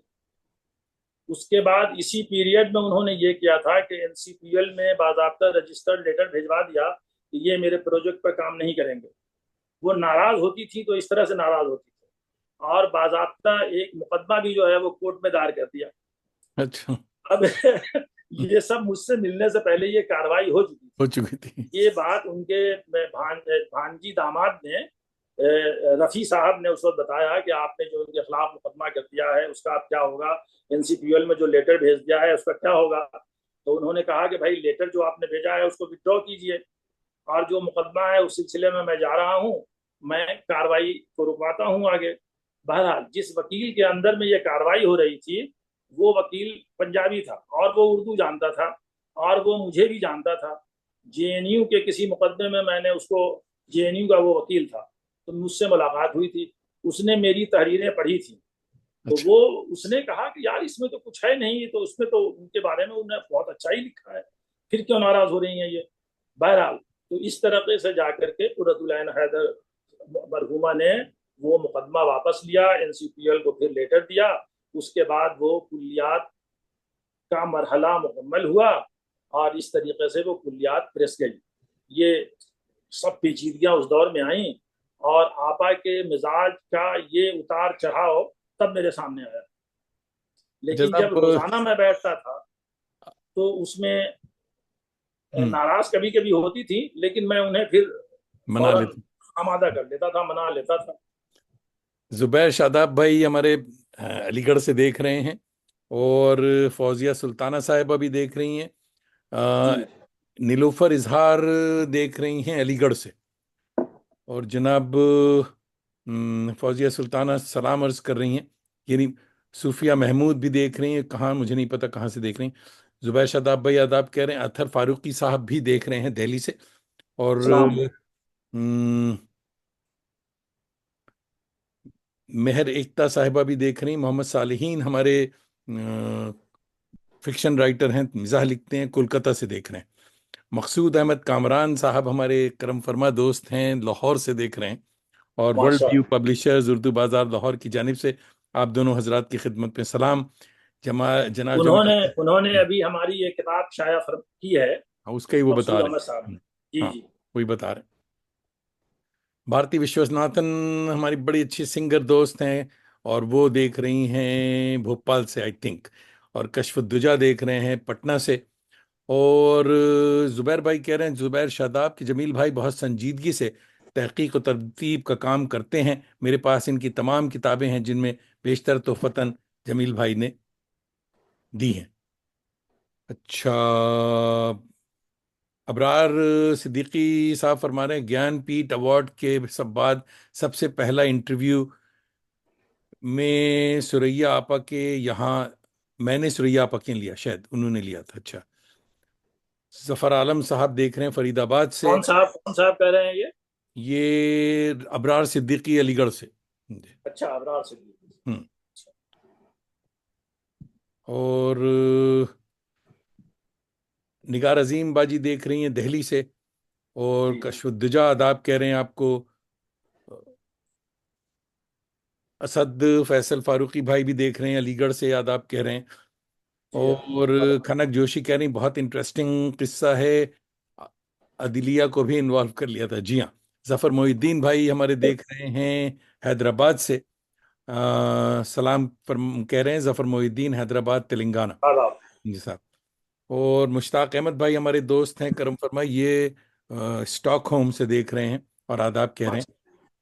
اس کے بعد اسی پیریڈ میں انہوں نے یہ کیا تھا کہ این سی پی ایل میں باضابطہ رجسٹرڈ لیٹر بھیجوا دیا کہ یہ میرے پروجیکٹ پر کام نہیں کریں گے۔ وہ ناراض ہوتی تھی تو اس طرح سے ناراض ہوتی تھی، اور باضابطہ ایک مقدمہ بھی جو ہے وہ کورٹ میں دائر کر دیا۔ اچھا، اب یہ سب مجھ سے ملنے سے پہلے یہ کاروائی ہو چکی تھی۔ یہ بات ان کے بھانجی داماد نے، رفیع صاحب نے اس وقت بتایا کہ آپ نے جو ان کے خلاف مقدمہ کر دیا ہے اس کا اب کیا ہوگا، این سی پی ایل میں جو لیٹر بھیج دیا ہے اس کا کیا ہوگا۔ تو انہوں نے کہا کہ بھائی لیٹر جو آپ نے بھیجا ہے اس کو وتڈرا کیجئے، اور جو مقدمہ ہے اس سلسلے میں جا رہا ہوں، میں کاروائی کو رکواتا ہوں آگے۔ بہرحال جس وکیل کے اندر میں یہ کاروائی ہو رہی تھی وہ وکیل پنجابی تھا، اور وہ اردو جانتا تھا، اور وہ مجھے بھی جانتا تھا۔ جے این یو کے کسی مقدمے میں نے اس کو، جے این یو کا وہ وکیل تھا، تو مجھ سے ملاقات ہوئی تھی، اس نے میری تحریریں پڑھی تھیں، تو اچھا، وہ اس نے کہا کہ یار اس میں تو کچھ ہے نہیں، تو اس میں تو ان کے بارے میں انہوں نے بہت اچھا ہی لکھا ہے، پھر کیوں ناراض ہو رہی ہیں یہ۔ بہرحال تو اس طریقے سے جا کر کے قرۃ العین حیدر مرحومہ نے وہ مقدمہ واپس لیا، این سی پی ایل کو پھر لیٹر دیا، اس کے بعد وہ کلیات کا مرحلہ مکمل ہوا، اور اس طریقے سے وہ کلیات پریس گئی۔ یہ سب پیچیدگیاں اس دور میں آئیں، اور آپا کے مزاج کا یہ اتار چڑھاؤ تب میرے سامنے آیا۔ لیکن جب جزاک روزانہ میں بیٹھتا تھا تو اس میں ناراض کبھی کبھی ہوتی تھی، لیکن میں انہیں پھر منا فوراً لیتے۔ آمادہ کر لیتا تھا، منا لیتا تھا۔ زبیر شاداب بھائی ہمارے علی گڑھ سے دیکھ رہے ہیں، اور فوزیہ سلطانہ صاحبہ بھی دیکھ رہی ہیں، جی نیلوفر اظہار دیکھ رہی ہیں علی گڑھ سے، اور جناب فوزیہ سلطانہ سلام عرض کر رہی ہیں، یعنی صوفیہ محمود بھی دیکھ رہی ہیں، کہاں مجھے نہیں پتا کہاں سے دیکھ رہی ہیں۔ زبیر شاداب بھائی آداب کہہ رہے ہیں، اطہر فاروقی صاحب بھی دیکھ رہے ہیں دہلی سے، اور سلام۔ مہر ایکتا صاحبہ بھی دیکھ رہی ہیں، محمد صالحین ہمارے فکشن رائٹر ہیں، مزاح لکھتے ہیں، کولکتہ سے دیکھ رہے ہیں۔ مقصود احمد کامران صاحب ہمارے کرم فرما دوست ہیں، لاہور سے دیکھ رہے ہیں، اور ورلڈ ماشاء ویو اللہ۔ پبلیشرز اردو بازار لاہور کی جانب سے آپ دونوں حضرات کی خدمت میں سلام۔ جناب انہوں نے ابھی ہماری یہ کتاب شائع کی ہے، اس کا ہی وہ بتا مقصود رہے احمد صاحب ہیں۔ نے۔ جی ہاں، جی وہی بتا رہے ہیں۔ بھارتی وشواناتھن ہماری بڑی اچھی سنگر دوست ہیں، اور وہ دیکھ رہی ہیں بھوپال سے آئی تھنک، اور کشف الدجا دیکھ رہے ہیں پٹنہ سے، اور زبیر بھائی کہہ رہے ہیں زبیر شاداب کہ جمیل بھائی بہت سنجیدگی سے تحقیق و ترتیب کا کام کرتے ہیں، میرے پاس ان کی تمام کتابیں ہیں جن میں بیشتر تحفتاً جمیل بھائی نے دی ہیں۔ اچھا، ابرار صدیقی صاحب فرما رہے ہیں گیان پیٹھ ایوارڈ کے سب بعد سب سے پہلا انٹرویو میں سریا آپا کے یہاں، میں نے سریا آپا کے لیا، شاید انہوں نے لیا تھا۔ اچھا، ظفر عالم صاحب دیکھ رہے ہیں فرید آباد سے، کون صاحب کہہ رہے ہیں یہ؟ یہ ابرار صدیقی علی گڑھ سے جی۔ اچھا، ابرار سے۔ ہم۔ اور نگار عظیم باجی دیکھ رہی ہیں دہلی سے، اور جی کشف الدجا آداب کہہ رہے ہیں آپ کو۔ اسد فیصل فاروقی بھائی بھی دیکھ رہے ہیں علی گڑھ سے، آداب کہہ رہے ہیں۔ جی اور کھنک جوشی کہہ رہی ہیں بہت انٹرسٹنگ قصہ ہے، عدلیہ کو بھی انوالو کر لیا تھا۔ جی ہاں، ظفر محی الدین بھائی ہمارے دیکھ رہے ہیں حیدرآباد سے، سلام کہہ رہے ہیں ظفر محی الدین حیدرآباد تلنگانہ۔ آداب۔ جی صاحب۔ اور مشتاق احمد بھائی ہمارے دوست ہیں کرم فرمائی، یہ اسٹاک ہوم سے دیکھ رہے ہیں اور آداب کہہ رہے ہیں۔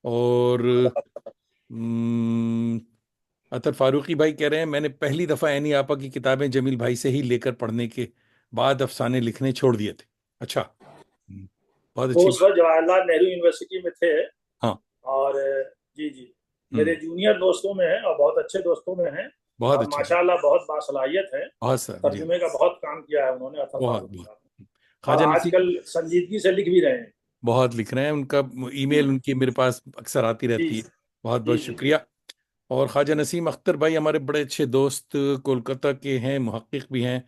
اور اطہر فاروقی بھائی کہہ رہے ہیں میں نے پہلی دفعہ عینی آپا کی کتابیں جمیل بھائی سے ہی لے کر پڑھنے کے بعد افسانے لکھنے چھوڑ دیے تھے۔ اچھا، بہت وہ اچھی اس بات. وقت جواہر لال نہرو یونیورسٹی میں تھے. ہاں. اور جی جی ہوں. میرے جونیئر دوستوں میں ہیں اور بہت اچھے دوستوں میں ہیں. بہت اور اچھا سر. ماشاءاللہ بہت باصلاحیت ہے. بہت سر جی. ترجمے کا بہت کام کیا ہے انہوں نے، اطہر بہت فاروقی بہت. صاحب نے. اور خواجہ آج نصیر کل سنجیدگی سے لکھ بھی رہے ہیں. بہت لکھ رہے ہیں، ان کا ای میل ان کی میرے پاس اکثر آتی جی رہتی ہے. بہت جی بہت جی شکریہ. اور خواجہ نسیم اختر بھائی ہمارے بڑے اچھے دوست کولکتہ کے ہیں، محقق بھی ہیں.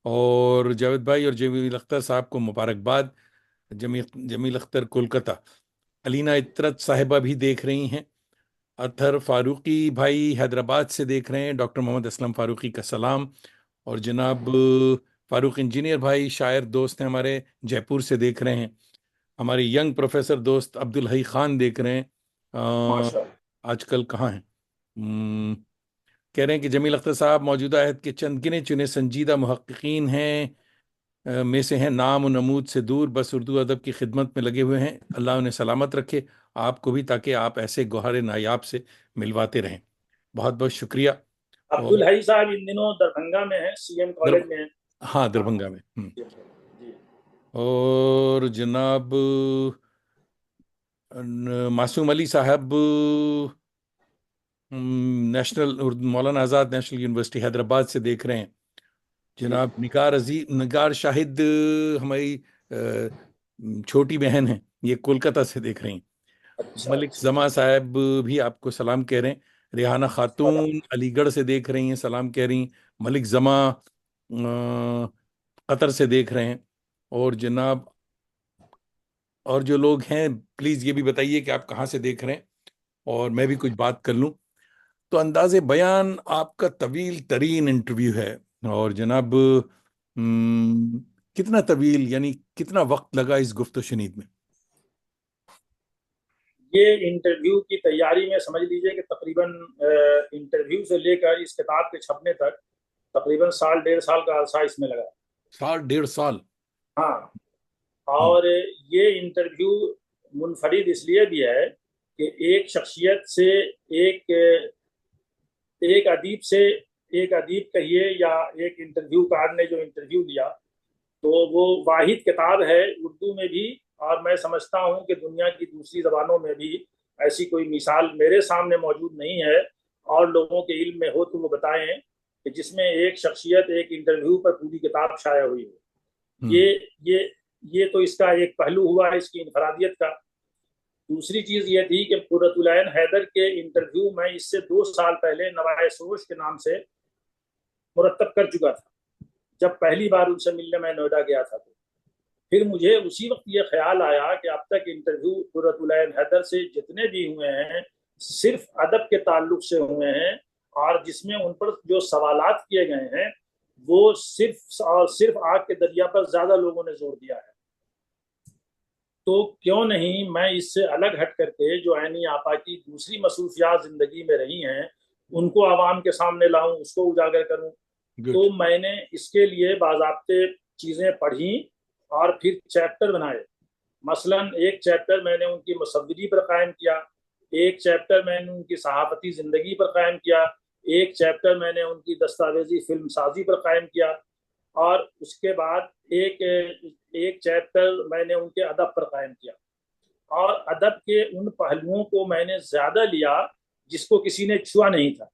اور جاوید بھائی اور جمیل اختر صاحب کو مبارکباد. جمیل اختر کولکتہ. علینا عطرت صاحبہ بھی دیکھ رہی ہیں. اطہر فاروقی بھائی حیدرآباد سے دیکھ رہے ہیں. ڈاکٹر محمد اسلم فاروقی کا سلام. اور جناب فاروق انجینئر بھائی شاعر دوست ہیں ہمارے، جے پور سے دیکھ رہے ہیں. ہمارے ینگ پروفیسر دوست عبدالحی خان دیکھ رہے ہیں. ماشاء اللہ. آج کل کہاں ہیں؟ کہہ رہے ہیں کہ جمیل اختر صاحب موجودہ عہد کے چند گنے چنے سنجیدہ محققین ہیں میں سے ہیں، نام و نمود سے دور، بس اردو ادب کی خدمت میں لگے ہوئے ہیں. اللہ انہیں سلامت رکھے، آپ کو بھی، تاکہ آپ ایسے گوہر نایاب سے ملواتے رہیں. بہت بہت شکریہ. اور عبدالحی صاحب ان دنوں دربھنگا میں ہیں، سی ایم در... کالج میں ہیں. ہاں ہاں دربھنگا میں. جی جی. اور جناب معصوم علی صاحب national Maulana Azad national university Hyderabad سے دیکھ رہے ہیں. جی جناب نگار شاہد ہماری چھوٹی بہن ہیں، یہ کولکتہ سے دیکھ رہی ہیں. اچھا ملک اچھا. زماں صاحب بھی آپ کو سلام کہہ رہے ہیں. ریحانہ خاتون علی گڑھ سے دیکھ رہی ہیں، سلام کہہ رہی ہیں. ملک زماں قطر سے دیکھ رہے ہیں. اور جناب اور جو لوگ ہیں پلیز یہ بھی بتائیے کہ آپ کہاں سے دیکھ رہے ہیں اور میں بھی کچھ بات کر لوں. تو انداز بیان آپ کا طویل ترین انٹرویو ہے. اور جناب کتنا طویل، یعنی کتنا وقت لگا اس گفت و شنید میں؟ یہ انٹرویو کی تیاری میں سمجھ لیجئے کہ تقریباً انٹرویو سے لے کر اس کتاب کے چھپنے تک تقریباً سال 1.5 سال کا عرصہ اس میں لگا. 1.5 سال. ہاں. ہوں. اور یہ انٹرویو منفرد اس لیے بھی ہے کہ ایک شخصیت سے ایک ایک ادیب کہیے یا ایک انٹرویو کار نے جو انٹرویو لیا، تو وہ واحد کتاب ہے اردو میں بھی. اور میں سمجھتا ہوں کہ دنیا کی دوسری زبانوں میں بھی ایسی کوئی مثال میرے سامنے موجود نہیں ہے. اور لوگوں کے علم میں ہو تو وہ بتائیں کہ جس میں ایک شخصیت ایک انٹرویو پر پوری کتاب شائع ہوئی ہو. یہ یہ یہ تو اس کا ایک پہلو ہوا ہے، اس کی انفرادیت کا. دوسری چیز یہ تھی کہ قرۃ العین حیدر کے انٹرویو میں اس سے 2 سال پہلے نوائے سوش کے نام سے مرتب کر چکا تھا. جب پہلی بار ان سے ملنے میں نوئیڈا گیا تھا تو پھر مجھے اسی وقت یہ خیال آیا کہ اب تک انٹرویو قرۃ العین حیدر سے جتنے بھی ہوئے ہیں صرف ادب کے تعلق سے ہوئے ہیں، اور جس میں ان پر جو سوالات کیے گئے ہیں وہ صرف اور صرف آگ کے دریا پر زیادہ لوگوں نے زور دیا ہے. تو کیوں نہیں میں اس سے الگ ہٹ کر کے جو عینی آپا کی دوسری مصروفیات زندگی میں رہی ہیں ان کو عوام کے سامنے لاؤں، اس کو اجاگر کروں. گڈ. تو میں نے اس کے لیے باضابطے چیزیں پڑھی اور پھر چیپٹر بنائے. مثلا ایک چیپٹر میں نے ان کی مصوری پر قائم کیا، ایک چیپٹر میں نے ان کی صحافتی زندگی پر قائم کیا، ایک چیپٹر میں نے ان کی دستاویزی فلم سازی پر قائم کیا، اور اس کے بعد ایک چیپٹر میں نے ان کے ادب پر قائم کیا. اور ادب کے ان پہلوؤں کو میں نے زیادہ لیا جس کو کسی نے چھوا نہیں تھا.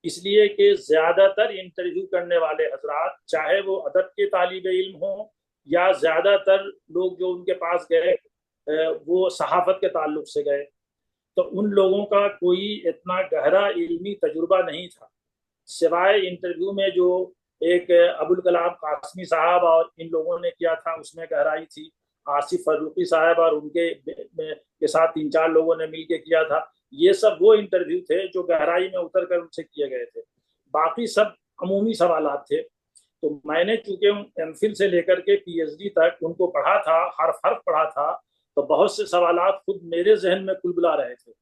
اس لیے کہ زیادہ تر انٹرویو کرنے والے حضرات چاہے وہ ادب کے طالب علم ہوں یا زیادہ تر لوگ جو ان کے پاس گئے وہ صحافت کے تعلق سے گئے، تو ان لوگوں کا کوئی اتنا گہرا علمی تجربہ نہیں تھا سوائے انٹرویو میں جو ایک ابوالکلام قاسمی صاحب اور ان لوگوں نے کیا تھا اس میں گہرائی تھی. آصف فاروقی صاحب اور ان کے ساتھ 3-4 لوگوں نے مل کے کیا تھا. یہ سب وہ انٹرویو تھے جو گہرائی میں اتر کر ان سے کیے گئے تھے. باقی سب عمومی سوالات تھے. تو میں نے چونکہ ایم فل سے لے کر کے پی ایچ ڈی تک ان کو پڑھا تھا، حرف پڑھا تھا، تو بہت سے سوالات خود میرے ذہن میں کل بلا رہے تھے.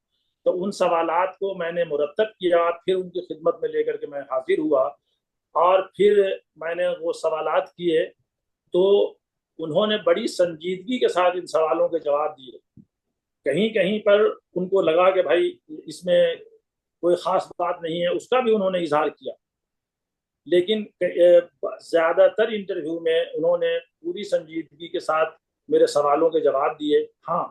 تو ان سوالات کو میں نے مرتب کیا، پھر ان کی خدمت میں لے کر کے میں حاضر ہوا اور پھر میں نے وہ سوالات کیے. تو انہوں نے بڑی سنجیدگی کے ساتھ ان سوالوں کے جواب دیے. کہیں کہیں پر ان کو لگا کہ بھائی اس میں کوئی خاص بات نہیں ہے، اس کا بھی انہوں نے اظہار کیا. لیکن زیادہ تر انٹرویو میں انہوں نے پوری سنجیدگی کے ساتھ میرے سوالوں کے جواب دیے. ہاں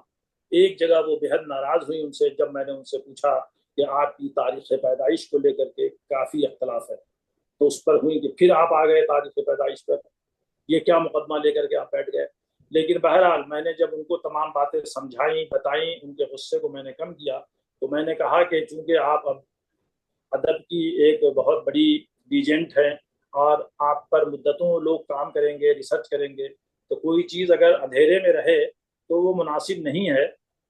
ایک جگہ وہ بےحد ناراض ہوئی ان سے جب میں نے ان سے پوچھا کہ آپ کی تاریخ پیدائش کو لے کر کے کافی اختلاف ہے, تو اس پر ہوئی کہ پھر آپ آ گئے تاریخ پیدائش پر, یہ کیا مقدمہ لے کر کے آپ بیٹھ گئے. لیکن بہرحال میں نے جب ان کو تمام باتیں سمجھائیں بتائیں, ان کے غصے کو میں نے کم کیا, تو میں نے کہا کہ چونکہ آپ اب ادب کی ایک بہت بڑی لیجنڈ ہیں اور آپ پر مدتوں لوگ کام کریں گے, ریسرچ کریں گے, تو کوئی چیز اگر اندھیرے میں رہے تو وہ مناسب نہیں ہے.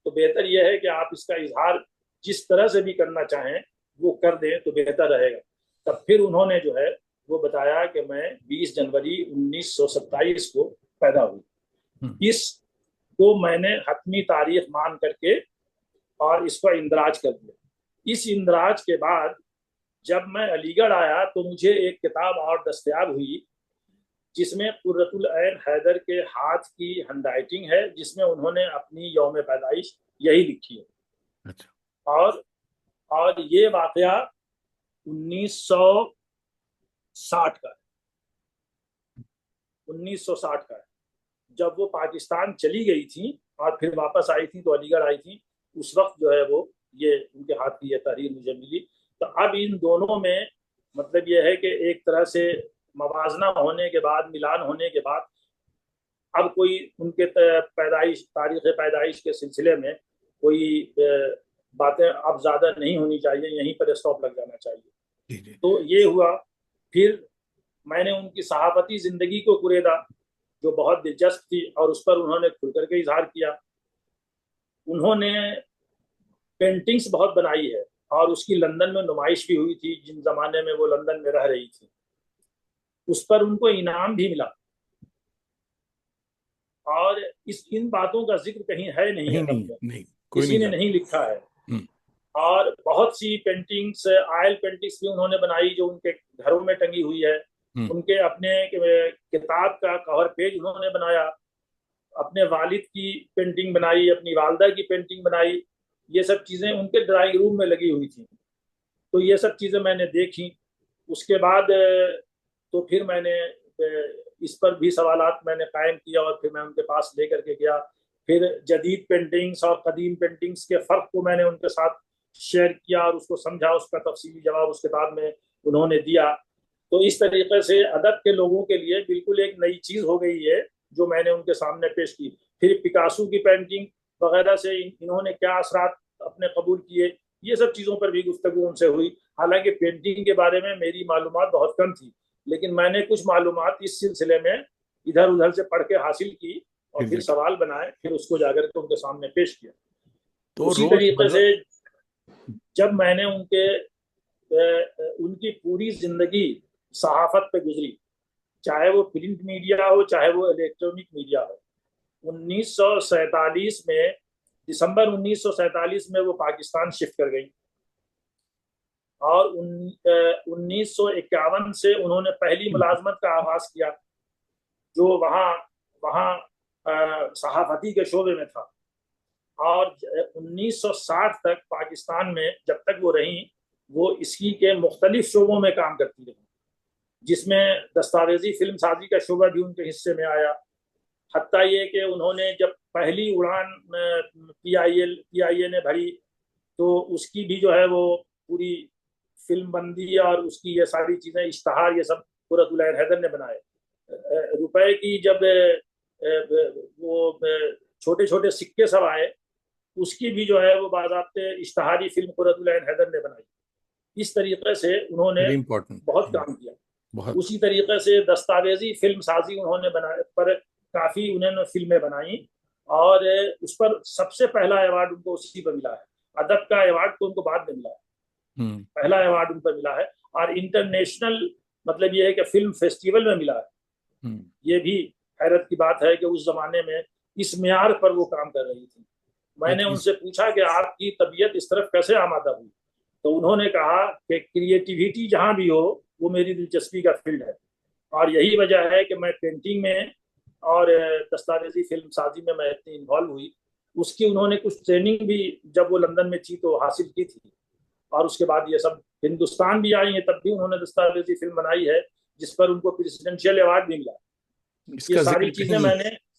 تو بہتر یہ ہے کہ آپ اس کا اظہار جس طرح سے بھی کرنا چاہیں وہ کر دیں تو بہتر رہے گا. تب پھر انہوں نے جو ہے وہ بتایا کہ میں 20 جنوری 1927 کو پیدا ہوئی. اس کو میں نے حتمی تاریخ مان کر کے اور اس کو اندراج کر دیا. اس اندراج کے بعد جب میں علی گڑھ آیا تو مجھے ایک کتاب اور دستیاب ہوئی جس میں قرۃ العین حیدر کے ہاتھ کی ہینڈ رائٹنگ ہے, جس میں انہوں نے اپنی یوم پیدائش یہی لکھی ہے. اور یہ واقعہ 1960 کا ہے. 1960 کا ہے جب وہ پاکستان چلی گئی تھی اور پھر واپس آئی تھی تو علی گڑھ آئی تھی, اس وقت جو ہے وہ یہ ان کے ہاتھ کی یہ تحریر مجھے ملی. تو اب ان دونوں میں مطلب یہ ہے کہ ایک طرح سے موازنہ ہونے کے بعد, ملان ہونے کے بعد, اب کوئی ان کے پیدائش تاریخ پیدائش کے سلسلے میں کوئی باتیں اب زیادہ نہیں ہونی چاہیے, یہیں پر اسٹاپ لگ جانا چاہیے. تو یہ ہوا. پھر میں نے ان کی صحافتی زندگی کو کوریدا جو بہت دلچسپ تھی اور اس پر انہوں نے کھل کر کے اظہار کیا. انہوں نے پینٹنگز بہت بنائی ہے اور اس کی لندن میں نمائش بھی ہوئی تھی جن زمانے میں وہ لندن میں رہ رہی تھی. اس پر ان کو انعام بھی ملا اور ان باتوں کا ذکر کہیں ہے نہیں, کسی نے نہیں لکھا ہے. اور بہت سی پینٹنگز, آئل پینٹنگز بھی انہوں نے بنائی جو ان کے گھروں میں ٹنگی ہوئی ہے. ان کے اپنے کتاب کا کور پیج انہوں نے بنایا, اپنے والد کی پینٹنگ بنائی, اپنی والدہ کی پینٹنگ بنائی. یہ سب چیزیں ان کے ڈرائنگ روم میں لگی ہوئی تھیں. تو یہ سب چیزیں میں نے دیکھی. اس کے بعد تو پھر میں نے اس پر بھی سوالات میں نے قائم کیا اور پھر میں ان کے پاس لے کر کے گیا. پھر جدید پینٹنگز اور قدیم پینٹنگز کے فرق کو میں نے ان کے ساتھ شیئر کیا اور اس کو سمجھا. اس کا تفصیلی جواب اس کتاب میں انہوں نے دیا. تو اس طریقے سے ادب کے لوگوں کے لیے بالکل ایک نئی چیز ہو گئی ہے جو میں نے ان کے سامنے پیش کی. پھر پکاسو کی پینٹنگ وغیرہ سے انہوں نے کیا اثرات اپنے قبول کیے, یہ سب چیزوں پر بھی گفتگو ان سے ہوئی. حالانکہ پینٹنگ کے بارے میں میری معلومات بہت کم تھی, لیکن میں نے کچھ معلومات اس سلسلے میں ادھر ادھر سے پڑھ کے حاصل کی اور پھر سوال بنائے, پھر اس کو جا کر کے ان کے سامنے پیش کیا. تو اسی طریقے سے جب میں نے ان کی پوری زندگی صحافت پہ گزری, چاہے وہ پرنٹ میڈیا ہو چاہے وہ الیکٹرانک میڈیا ہو. 1947 میں دسمبر 1947 میں وہ پاکستان شفٹ کر گئی اور 1951 سے انہوں نے پہلی ملازمت کا آغاز کیا جو وہاں صحافتی کے شعبے میں تھا. اور 1960 تک پاکستان میں جب تک وہ رہیں وہ اسی کے مختلف شعبوں میں کام کرتی رہیں, جس میں دستاویزی فلم سازی کا شعبہ بھی ان کے حصے میں آیا. حتیٰ یہ کہ انہوں نے جب پہلی اڑان پی آئی اے نے بھری تو اس کی بھی جو ہے وہ پوری فلم بندی اور اس کی یہ ساری چیزیں, اشتہار, یہ سب قرۃ العین حیدر نے بنائے. روپے کی جب وہ چھوٹے چھوٹے سکے سب آئے اس کی بھی جو ہے وہ باضابطے اشتہاری فلم قرۃ العین حیدر نے بنائی. اس طریقے سے انہوں نے بہت کام کیا. اسی طریقے سے دستاویزی فلم سازی انہوں نے پر کافی انہوں نے فلمیں بنائیں اور اس پر سب سے پہلا ایوارڈ ان کو اسی پر ملا ہے. ادب کا ایوارڈ تو ان کو بعد میں ملا ہے, پہلا ایوارڈ ان پر ملا ہے اور انٹرنیشنل مطلب یہ ہے کہ فلم فیسٹیول میں ملا ہے. یہ بھی حیرت کی بات ہے کہ اس زمانے میں اس معیار پر وہ کام کر رہی تھی. میں نے ان سے پوچھا کہ آپ کی طبیعت اس طرف کیسے آمادہ ہوئی, تو انہوں نے کہا کہ کریٹیویٹی جہاں بھی ہو وہ میری دلچسپی کا فیلڈ ہے اور یہی وجہ ہے کہ میں پینٹنگ میں اور دستاویزی فلم سازی میں اتنی انوالو ہوئی. اس کی انہوں نے کچھ ٹریننگ بھی جب وہ لندن میں تھی تو حاصل کی تھی اور اس کے بعد یہ سب ہندوستان بھی آئی ہیں تب بھی انہوں نے دستاویزی فلم بنائی ہے جس پر ان کو پریزیڈنشیل ایوارڈ بھی ملا. یہ ساری چیزیں میں نے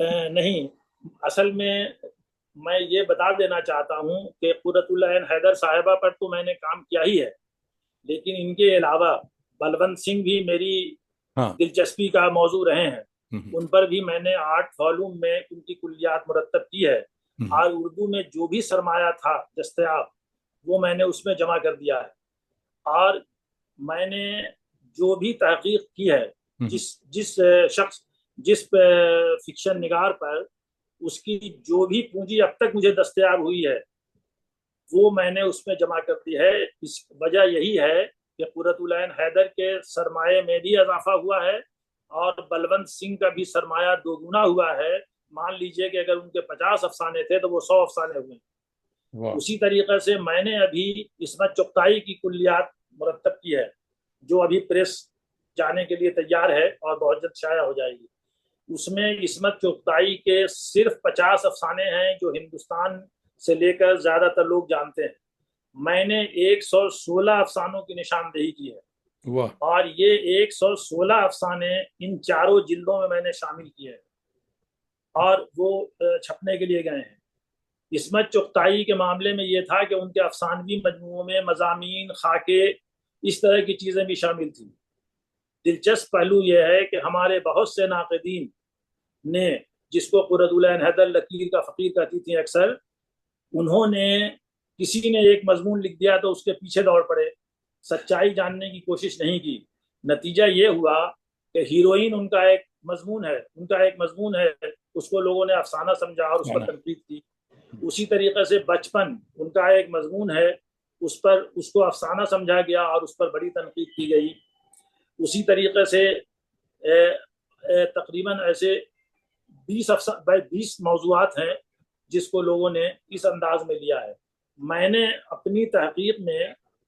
نہیں، اصل میں یہ بتا دینا چاہتا ہوں کہ قرۃ العین حیدر صاحبہ پر تو میں نے کام کیا ہی ہے، لیکن ان کے علاوہ بلونت سنگھ بھی میری ہاں دلچسپی کا موضوع رہے ہیں، ان پر بھی میں نے 8 والیوم میں ان کی کلیات مرتب کی ہے، اور اردو میں جو بھی سرمایہ تھا دستیاب وہ میں نے اس میں جمع کر دیا ہے، اور میں نے جو بھی تحقیق کی ہے جس شخص جس فکشن نگار پر اس کی جو بھی پونجی اب تک مجھے دستیاب ہوئی ہے وہ میں نے اس میں جمع کر دی ہے۔ اس وجہ یہی ہے کہ قرۃ العین حیدر کے سرمایہ میں بھی اضافہ ہوا ہے اور بلونت سنگھ کا بھی سرمایہ 2 گنا ہوا ہے۔ مان لیجئے کہ اگر ان کے 50 افسانے تھے تو وہ 100 افسانے ہوئے۔ اسی طریقے سے میں نے ابھی عصمت چغتائی کی کلیات مرتب کی ہے جو ابھی پریس جانے کے لیے تیار ہے اور بہت جلد شائع ہو جائے گی۔ اس میں عصمت چغتائی کے صرف 50 افسانے ہیں جو ہندوستان سے لے کر زیادہ تر لوگ جانتے ہیں۔ میں نے 116 افسانوں کی نشاندہی کی ہے، اور یہ 116 افسانے ان 4 جلدوں میں میں نے شامل کیے ہیں اور وہ چھپنے کے لیے گئے ہیں۔ عصمت چغتائی کے معاملے میں یہ تھا کہ ان کے افسانوی مجموعوں میں مضامین، خاکے، اس طرح کی چیزیں بھی شامل تھیں۔ دلچسپ پہلو یہ ہے کہ ہمارے بہت سے ناقدین نے، جس کو قرۃ العین حیدر لکیر کا فقیر کہتی تھیں اکثر، انہوں نے کسی نے ایک مضمون لکھ دیا تو اس کے پیچھے دوڑ پڑے، سچائی جاننے کی کوشش نہیں کی۔ نتیجہ یہ ہوا کہ ہیروئن ان کا ایک مضمون ہے، اس کو لوگوں نے افسانہ سمجھا اور اس پر تنقید کی۔ اسی طریقے سے بچپن ان کا ایک مضمون ہے، اس کو افسانہ سمجھا گیا اور اس پر بڑی تنقید کی گئی۔ اسی طریقے سے تقریباً ایسے 20 موضوعات ہیں جس کو لوگوں نے اس انداز میں لیا ہے۔ میں نے اپنی تحقیق میں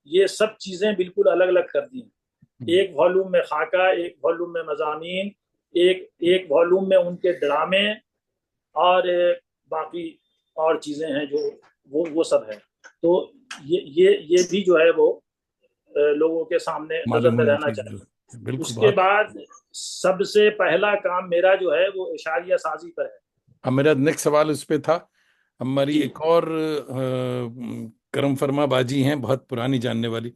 یہ سب چیزیں بالکل الگ الگ کر دی ہیں، ایک والیوم میں خاکہ، ایک والیوم میں مضامین، ایک والیوم میں ان کے ڈرامے، اور باقی اور چیزیں ہیں جو وہ سب ہے۔ تو یہ بھی جو ہے وہ لوگوں کے سامنے نظر میں رہنا چاہیے۔ اس کے بعد سب سے پہلا کام میرا جو ہے وہ اشاریہ سازی پر ہے۔ میرا نیکسٹ سوال اس پہ تھا۔ ہماری ایک اور کرم فرما باجی ہیں، بہت پرانی جاننے والی،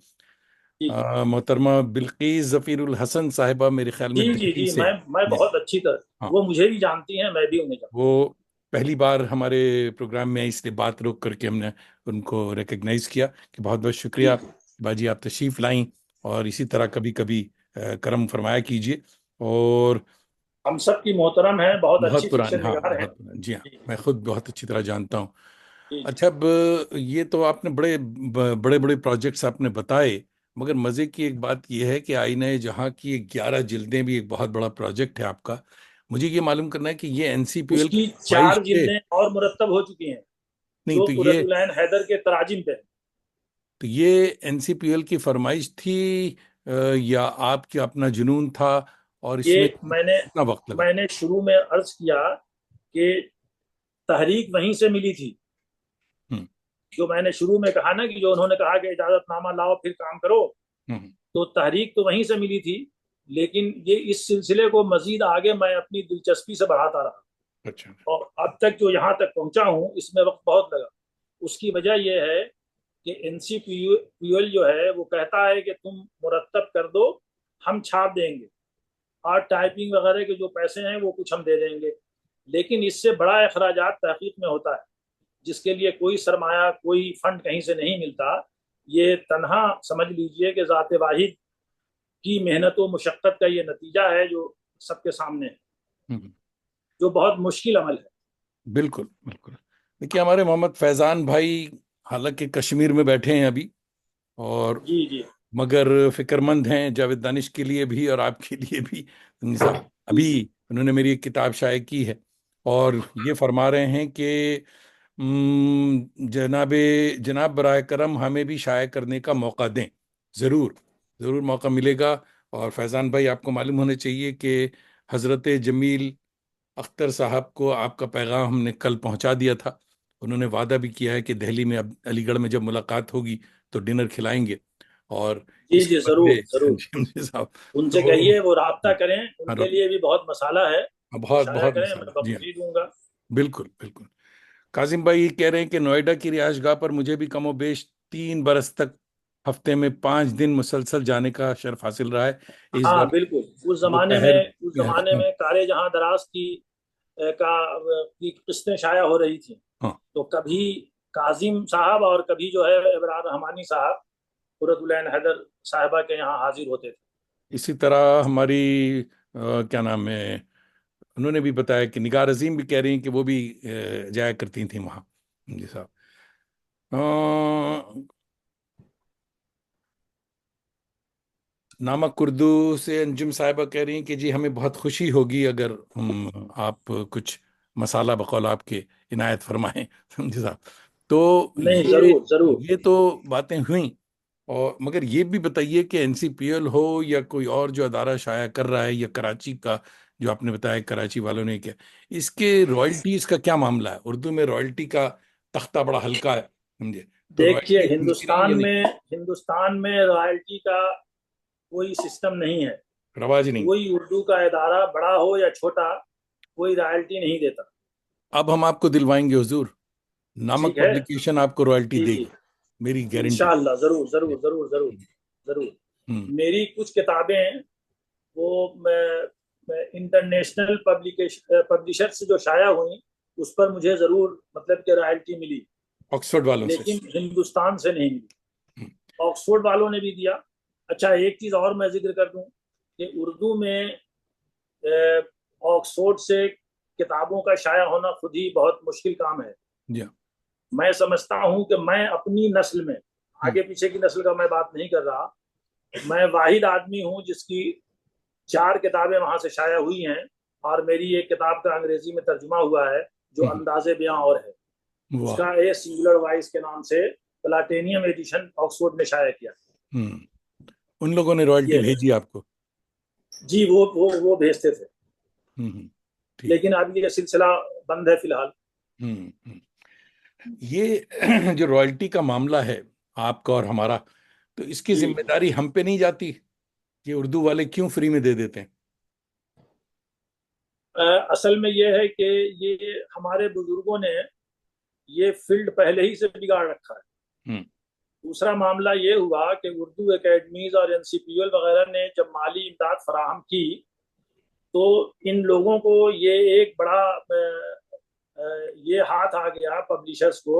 محترمہ بلقیس ظفیر الحسن صاحبہ، میرے خیال میں دہلی سے۔ میں بہت اچھی طرح، وہ مجھے بھی جانتی ہیں، میں بھی انہیں جانتا ہوں۔ وہ پہلی بار ہمارے پروگرام میں اس لیے بات روک کر کے ہم نے ان کو ریکگنائز کیا کہ بہت بہت شکریہ باجی، آپ تشریف لائیں، اور اسی طرح کبھی کبھی کرم فرمایا کیجیے۔ اور ہم سب کی محترم ہیں، بہت اچھی پرانی، فکشن نگار ہیں۔ جی ہاں، میں خود بہت اچھی طرح جانتا ہوں۔ اچھا، اب یہ تو آپ نے بڑے بڑے پروجیکٹس آپ نے بتائے، مگر مزے کی ایک بات یہ ہے کہ آئینہ جہاں کی 11 جلدیں بھی ایک بہت بڑا پروجیکٹ ہے آپ کا۔ مجھے یہ معلوم کرنا ہے کہ یہ NCPL اس کی 4 جلدیں اور مرتب ہو چکی ہیں نہیں جو تو قرۃ العین حیدر کے تراجم پہ۔ تو یہ NCPL کی فرمائش تھی یا آپ کا اپنا جنون تھا؟ اور اس میں کتنا وقت لگا؟ میں نے شروع میں عرض کیا کہ تحریک وہیں سے ملی تھی، جو میں نے شروع میں کہا نا کہ جو انہوں نے کہا کہ اجازت نامہ لاؤ پھر کام کرو، تو تحریک تو وہیں سے ملی تھی، لیکن یہ اس سلسلے کو مزید آگے میں اپنی دلچسپی سے بڑھاتا رہا، اور اب تک جو یہاں تک پہنچا ہوں اس میں وقت بہت لگا۔ اس کی وجہ یہ ہے کہ NCPL جو ہے وہ کہتا ہے کہ تم مرتب کر دو، ہم چھاپ دیں گے، اور ٹائپنگ وغیرہ کے جو پیسے ہیں وہ کچھ ہم دے دیں گے، لیکن اس سے بڑا اخراجات تحقیق میں ہوتا ہے جس کے لیے کوئی سرمایہ، کوئی فنڈ کہیں سے نہیں ملتا۔ یہ تنہا سمجھ لیجئے کہ ذات واحد کی محنت و مشقت کا یہ نتیجہ ہے جو سب کے سامنے ہے، جو بہت مشکل عمل ہے۔ بالکل بالکل۔ دیکھیے، ہمارے محمد فیضان بھائی حالانکہ کشمیر میں بیٹھے ہیں ابھی، اور جی مگر فکر مند ہیں جاوید دانش کے لیے بھی اور آپ کے لیے بھی۔ ابھی انہوں نے میری ایک کتاب شائع کی ہے اور یہ فرما رہے ہیں کہ جناب برائے کرم ہمیں بھی شائع کرنے کا موقع دیں، ضرور ضرور موقع ملے گا۔ اور فیضان بھائی، آپ کو معلوم ہونا چاہیے کہ حضرت جمیل اختر صاحب کو آپ کا پیغام ہم نے کل پہنچا دیا تھا۔ انہوں نے وعدہ بھی کیا ہے کہ دہلی میں، اب علی گڑھ میں جب ملاقات ہوگی تو ڈنر کھلائیں گے۔ اور جی ضرور ضرور، صاحب ان سے کہیے وہ رابطہ کریں، ان کے لیے بھی بہت مسالہ ہے۔ بہت شائع بہت کریں، مسالہ، میں جی ہاں، بخوشی دوں گا۔ بالکل بالکل۔ کاظم بھائی یہ کہہ رہے ہیں کہ نوئیڈا کی رہائش گاہ پر مجھے بھی کم و بیش 3 برس تک ہفتے میں 5 دن مسلسل جانے کا شرف حاصل رہا ہے۔ اس ہاں بار بالکل، اس زمانے دوپہر میں، اس زمانے میں کارے جہاں دراز کی کی قسطیں شائع ہو رہی تھیں، ہاں، تو کبھی کاظم صاحب اور کبھی جو ہے ابرار رحمانی صاحب قرۃ العین حیدر صاحبہ کے یہاں حاضر ہوتے تھے۔ اسی طرح ہماری کیا نام ہے، انہوں نے بھی بتایا کہ نگار عظیم بھی کہہ رہی ہیں کہ وہ بھی جایا کرتی تھیں وہاں۔ جی صاحب، نامک اردو سے انجم صاحبہ کہہ رہی ہیں کہ جی ہمیں بہت خوشی ہوگی اگر ہم آپ کچھ مسالہ بقول آپ کے عنایت فرمائیں۔ جی صاحب، تو نہیں، یہ ضرور ضرور۔ یہ تو باتیں ہوئیں، اور مگر یہ بھی بتائیے کہ این سی پی ایل ہو یا کوئی اور جو ادارہ شائع کر رہا ہے، یا کراچی کا جو آپ نے بتایا کراچی والوں نے کیا، اس کے رائلٹیز کا کیا معاملہ ہے؟ اردو میں رائلٹی کا تختہ بڑا ہلکا ہے، سمجھے؟ تو دیکھیے، رائلٹیز ملتی رہی یا نہیں؟ ہندوستان میں رائلٹی کا کوئی سسٹم نہیں ہے۔ رواج نہیں؟ کوئی اردو کا ادارہ بڑا ہو یا چھوٹا، کوئی رائلٹی نہیں دیتا۔ اب ہم آپ کو دلوائیں گے حضور، نامک ٹھیک ہے، پبلیکیشن آپ کو رائلٹی جی دے جی، گی، میری گارنٹی۔ انشاءاللہ، ضرور ضرور ضرور ضرور ضرور۔ ہوں، میری کچھ کتابیں وہ انٹرنیشنل پبلیشر سے جو شائع ہوئیں، اس پر مجھے ضرور مطلب کہ رائلٹی ملی، آکسفورڈ والوں سے۔ لیکن ہندوستان سے نہیں ملی۔ ہوں، آکسفورڈ والوں نے بھی دیا۔ اچھا، ایک چیز اور میں ذکر کر دوں کہ اردو میں آکسفورڈ سے کتابوں کا شائع ہونا خود ہی بہت مشکل کام ہے۔ جی ہاں، میں سمجھتا ہوں کہ میں اپنی نسل میں، ہوں، آگے پیچھے کی نسل کا میں بات نہیں کر رہا، میں واحد آدمی ہوں جس کی 4 کتابیں وہاں سے شائع ہوئی ہیں، اور میری ایک کتاب کا انگریزی میں ترجمہ ہوا ہے جو ہوں، انداز بیاں اور ہے، اس واہ، کا اے سنگولر وائس کے نام سے پلاٹینیم ایڈیشن آکسفورڈ نے شائع کیا۔ ہوں، ان لوگوں نے رائلٹی یہ ہے بھیجی آپ کو؟ جی، وہ بھیجتے تھے، ہوں، ٹھیک۔ لیکن اب یہ سلسلہ بند ہے فی الحال۔ ہوں، ہوں۔ یہ جو رائلٹی کا معاملہ ہے آپ کا اور ہمارا، تو اس کی جی، ذمہ داری ہم پہ نہیں جاتی کہ اردو والے کیوں فری میں دے دیتے ہیں؟ اصل میں یہ ہے کہ یہ ہمارے بزرگوں نے یہ فیلڈ پہلے ہی سے بگاڑ رکھا ہے۔ ہوں، دوسرا معاملہ یہ ہوا کہ اردو اکیڈمیز اور این سی پی ایل وغیرہ نے جب مالی امداد فراہم کی، تو ان لوگوں کو یہ ایک بڑا یہ ہاتھ آ گیا پبلشرز کو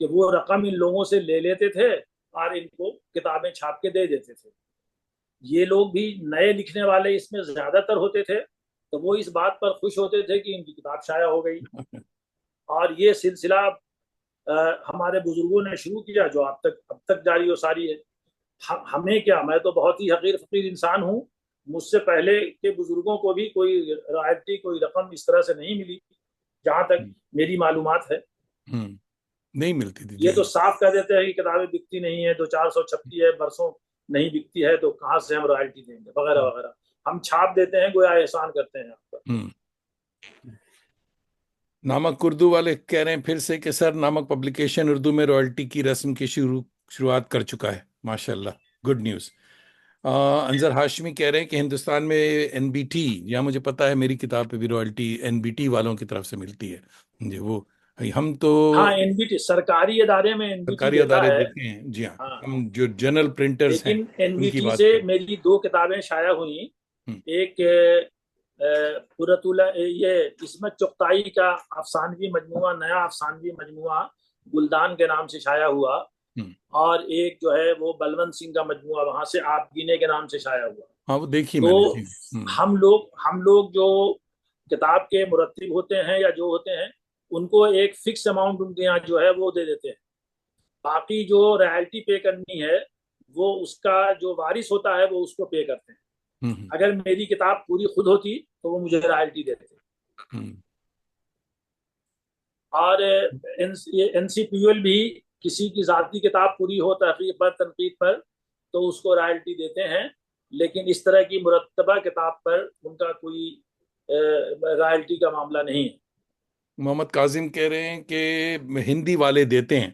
کہ وہ رقم ان لوگوں سے لے لیتے تھے اور ان کو کتابیں چھاپ کے دے دیتے تھے۔ یہ لوگ بھی نئے لکھنے والے اس میں زیادہ تر ہوتے تھے، تو وہ اس بات پر خوش ہوتے تھے کہ ان کی کتاب شائع ہو گئی، اور یہ سلسلہ ہمارے بزرگوں نے شروع کیا جو اب تک جاری و ساری ہے۔ ہمیں کیا، میں تو بہت ہی حقیر فقیر انسان ہوں، مجھ سے پہلے کے بزرگوں کو بھی کوئی رائلٹی، کوئی رقم اس طرح سے نہیں ملی جہاں تک میری معلومات ہے۔ نہیں ملتی تھی، یہ جی تو صاف کہہ دیتے ہیں کہ کتابیں بکتی نہیں ہیں، 200-400 چھپتی ہے، برسوں نہیں بکتی ہے، تو کہاں سے ہم رائلٹی دیں گے وغیرہ وغیرہ۔ ہم چھاپ دیتے ہیں، گویا احسان کرتے ہیں آپ پر۔ ہاں۔ نامک اردو والے کہہ رہے ہیں پھر سے کہ سر نامک پبلیکیشن اردو میں رائلٹی کی رسم کی شروعات کر چکا ہے، ماشاء اللہ، گڈ نیوز۔ انظر ہاشمی کہہ رہے ہیں کہ ہندوستان میں این بی ٹی، یا مجھے پتا ہے میری کتاب پہ بھی رائلٹی این بی ٹی والوں کی طرف سے ملتی ہے جی، وہ ہم تو ہاں، این بی ٹی سرکاری ادارے میں این بی ٹی سرکاری دیتا ادارے ہے۔ دیتے ہیں، جی ہاں، ہاں، ہم جو جنرل پرنٹرز ہیں لیکن این ان بی کی ٹی بات سے کریں۔ میری 2 کتابیں شائع ہوئیں۔ ہوں، ایک یہ عصمت چغتائی کا افسانوی مجموعہ، نیا افسانوی مجموعہ گلدان کے نام سے شائع ہوا، ہوں، اور ایک جو ہے وہ بلونت سنگھ کا مجموعہ وہاں سے آپ گینے کے نام سے شائع ہوا۔ ہاں وہ دیکھی میں تو نے، جی ہوں، ہم لوگ جو کتاب کے مرتب ہوتے ہیں یا جو ہوتے ہیں، ان کو ایک فکس اماؤنٹ ان کے یہاں جو ہے وہ دے دیتے ہیں، باقی جو رائلٹی پے کرنی ہے وہ اس کا جو وارث ہوتا ہے وہ اس کو پے کرتے ہیں۔ ہوں، ہوں، اگر میری کتاب پوری خود ہوتی تو وہ مجھے رائلٹی دیتے، ہوں، اور این سی پی ایل بھی کسی کی ذاتی کتاب پوری ہو تحقیق پر، تنقید پر، تو اس کو رائلٹی دیتے ہیں، لیکن اس طرح کی مرتبہ کتاب پر ان کا کوئی رائلٹی کا معاملہ نہیں ہے۔ محمد کاظم کہہ رہے ہیں کہ ہندی والے دیتے ہیں،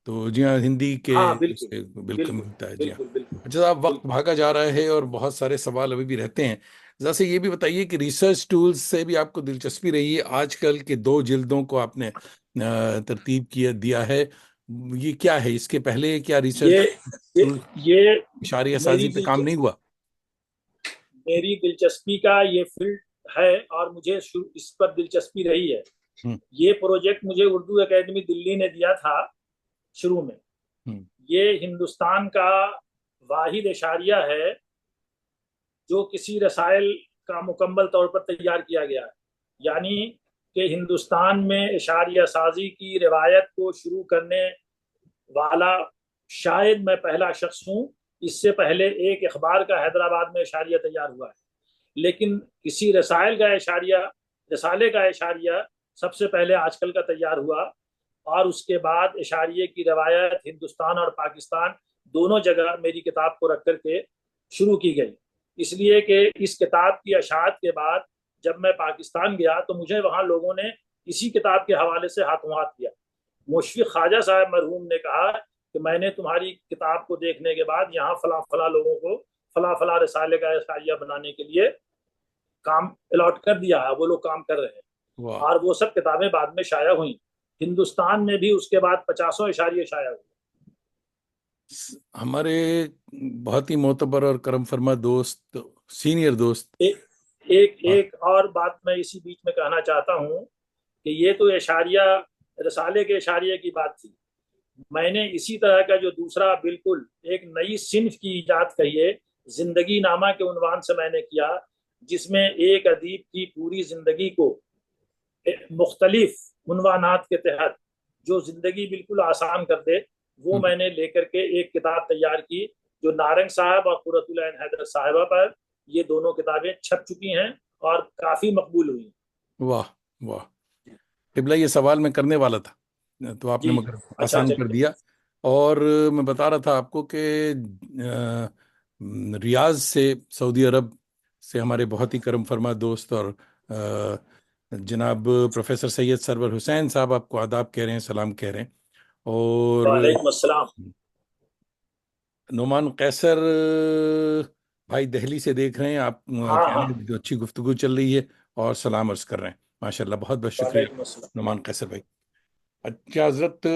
تو جی ہاں، ہندی کے ہاں بالکل سے بالکل بالکل ملتا ہے، جی ہاں۔ بالکل بالکل اچھا صاحب، وقت بالکل۔ بھاگا جا رہا ہے اور بہت سارے سوال ابھی بھی رہتے ہیں، ذرا سے یہ بھی بتائیے کہ ریسرچ ٹولز سے بھی آپ کو دلچسپی رہی ہے؟ آج کل کے 2 جلدوں کو آپ نے ترتیب دیا ہے، یہ کیا ہے؟ اس کے پہلے کیا ریسرچ یہ یہ ٹول یہ اشاریہ میری سازی پہ کام نہیں ہوا؟ میری دلچسپی کا یہ فیلڈ ہے، اور مجھے اس پر دلچسپی رہی ہے۔ ہوں، یہ پروجیکٹ مجھے اردو اکیڈمی دلی نے دیا تھا شروع میں۔ ہوں، یہ ہندوستان کا واحد اشاریہ ہے جو کسی رسائل کا مکمل طور پر تیار کیا گیا ہے، یعنی کہ ہندوستان میں اشاریہ سازی کی روایت کو شروع کرنے والا شاید میں پہلا شخص ہوں۔ اس سے پہلے ایک اخبار کا حیدرآباد میں اشاریہ تیار ہوا ہے، لیکن کسی رسالے کا اشاریہ سب سے پہلے آج کل کا تیار ہوا، اور اس کے بعد اشاریے کی روایت ہندوستان اور پاکستان دونوں جگہ میری کتاب کو رکھ کر کے شروع کی گئی۔ اس لیے کہ اس کتاب کی اشاعت کے بعد جب میں پاکستان گیا تو مجھے وہاں لوگوں نے اسی کتاب کے حوالے سے ہاتھوں ہاتھ کیا۔ مشفق خواجہ صاحب مرحوم نے کہا کہ میں نے تمہاری کتاب کو دیکھنے کے بعد یہاں فلاں فلاں لوگوں کو فلاں فلاں رسالے کا اشاریہ بنانے کے لیے کام الاٹ کر دیا ہے، وہ لوگ کام کر رہے ہیں، واہ، اور وہ سب کتابیں بعد میں شائع ہوئیں۔ ہندوستان میں بھی اس کے بعد 50 اشاریے شائع ہوئے۔ ہمارے بہت ہی معتبر اور کرم فرما دوست، سینئر دوست، ایک اور بات میں اسی بیچ میں کہنا چاہتا ہوں کہ یہ تو اشاریہ رسالے کے اشاریے کی بات تھی۔ میں نے اسی طرح کا جو دوسرا بالکل ایک نئی صنف کی ایجاد کہیے زندگی نامہ کے عنوان سے میں نے کیا، جس میں ایک ادیب کی پوری زندگی کو مختلف عنوانات کے تحت جو زندگی بالکل آسان کر دے، وہ میں نے لے کر کے ایک کتاب تیار کی، جو نارنگ صاحب اور قرۃ العین حیدر صاحبہ پر یہ دونوں کتابیں چھپ چکی ہیں اور کافی مقبول ہوئی ہیں۔ واہ واہ، قبلہ یہ سوال میں کرنے والا تھا تو آپ نے جی، مگر اچھا آسان کر چلیے۔ دیا۔ اور میں بتا رہا تھا آپ کو کہ ریاض سے، سعودی عرب سے ہمارے بہت ہی کرم فرما دوست اور جناب پروفیسر سید سرور حسین صاحب آپ کو آداب کہہ رہے ہیں، سلام کہہ رہے ہیں۔ اور وعلیکم السلام۔ نعمان قیصر بھائی دہلی سے دیکھ رہے ہیں، آپ ہاں کہہ ہاں، رہے ہیں جو اچھی گفتگو چل رہی ہے، اور سلام عرض کر رہے ہیں۔ ماشاء اللہ، بہت بہت شکریہ وعلیکم السلام۔ نعمان قیصر بھائی۔ اچھا حضرت،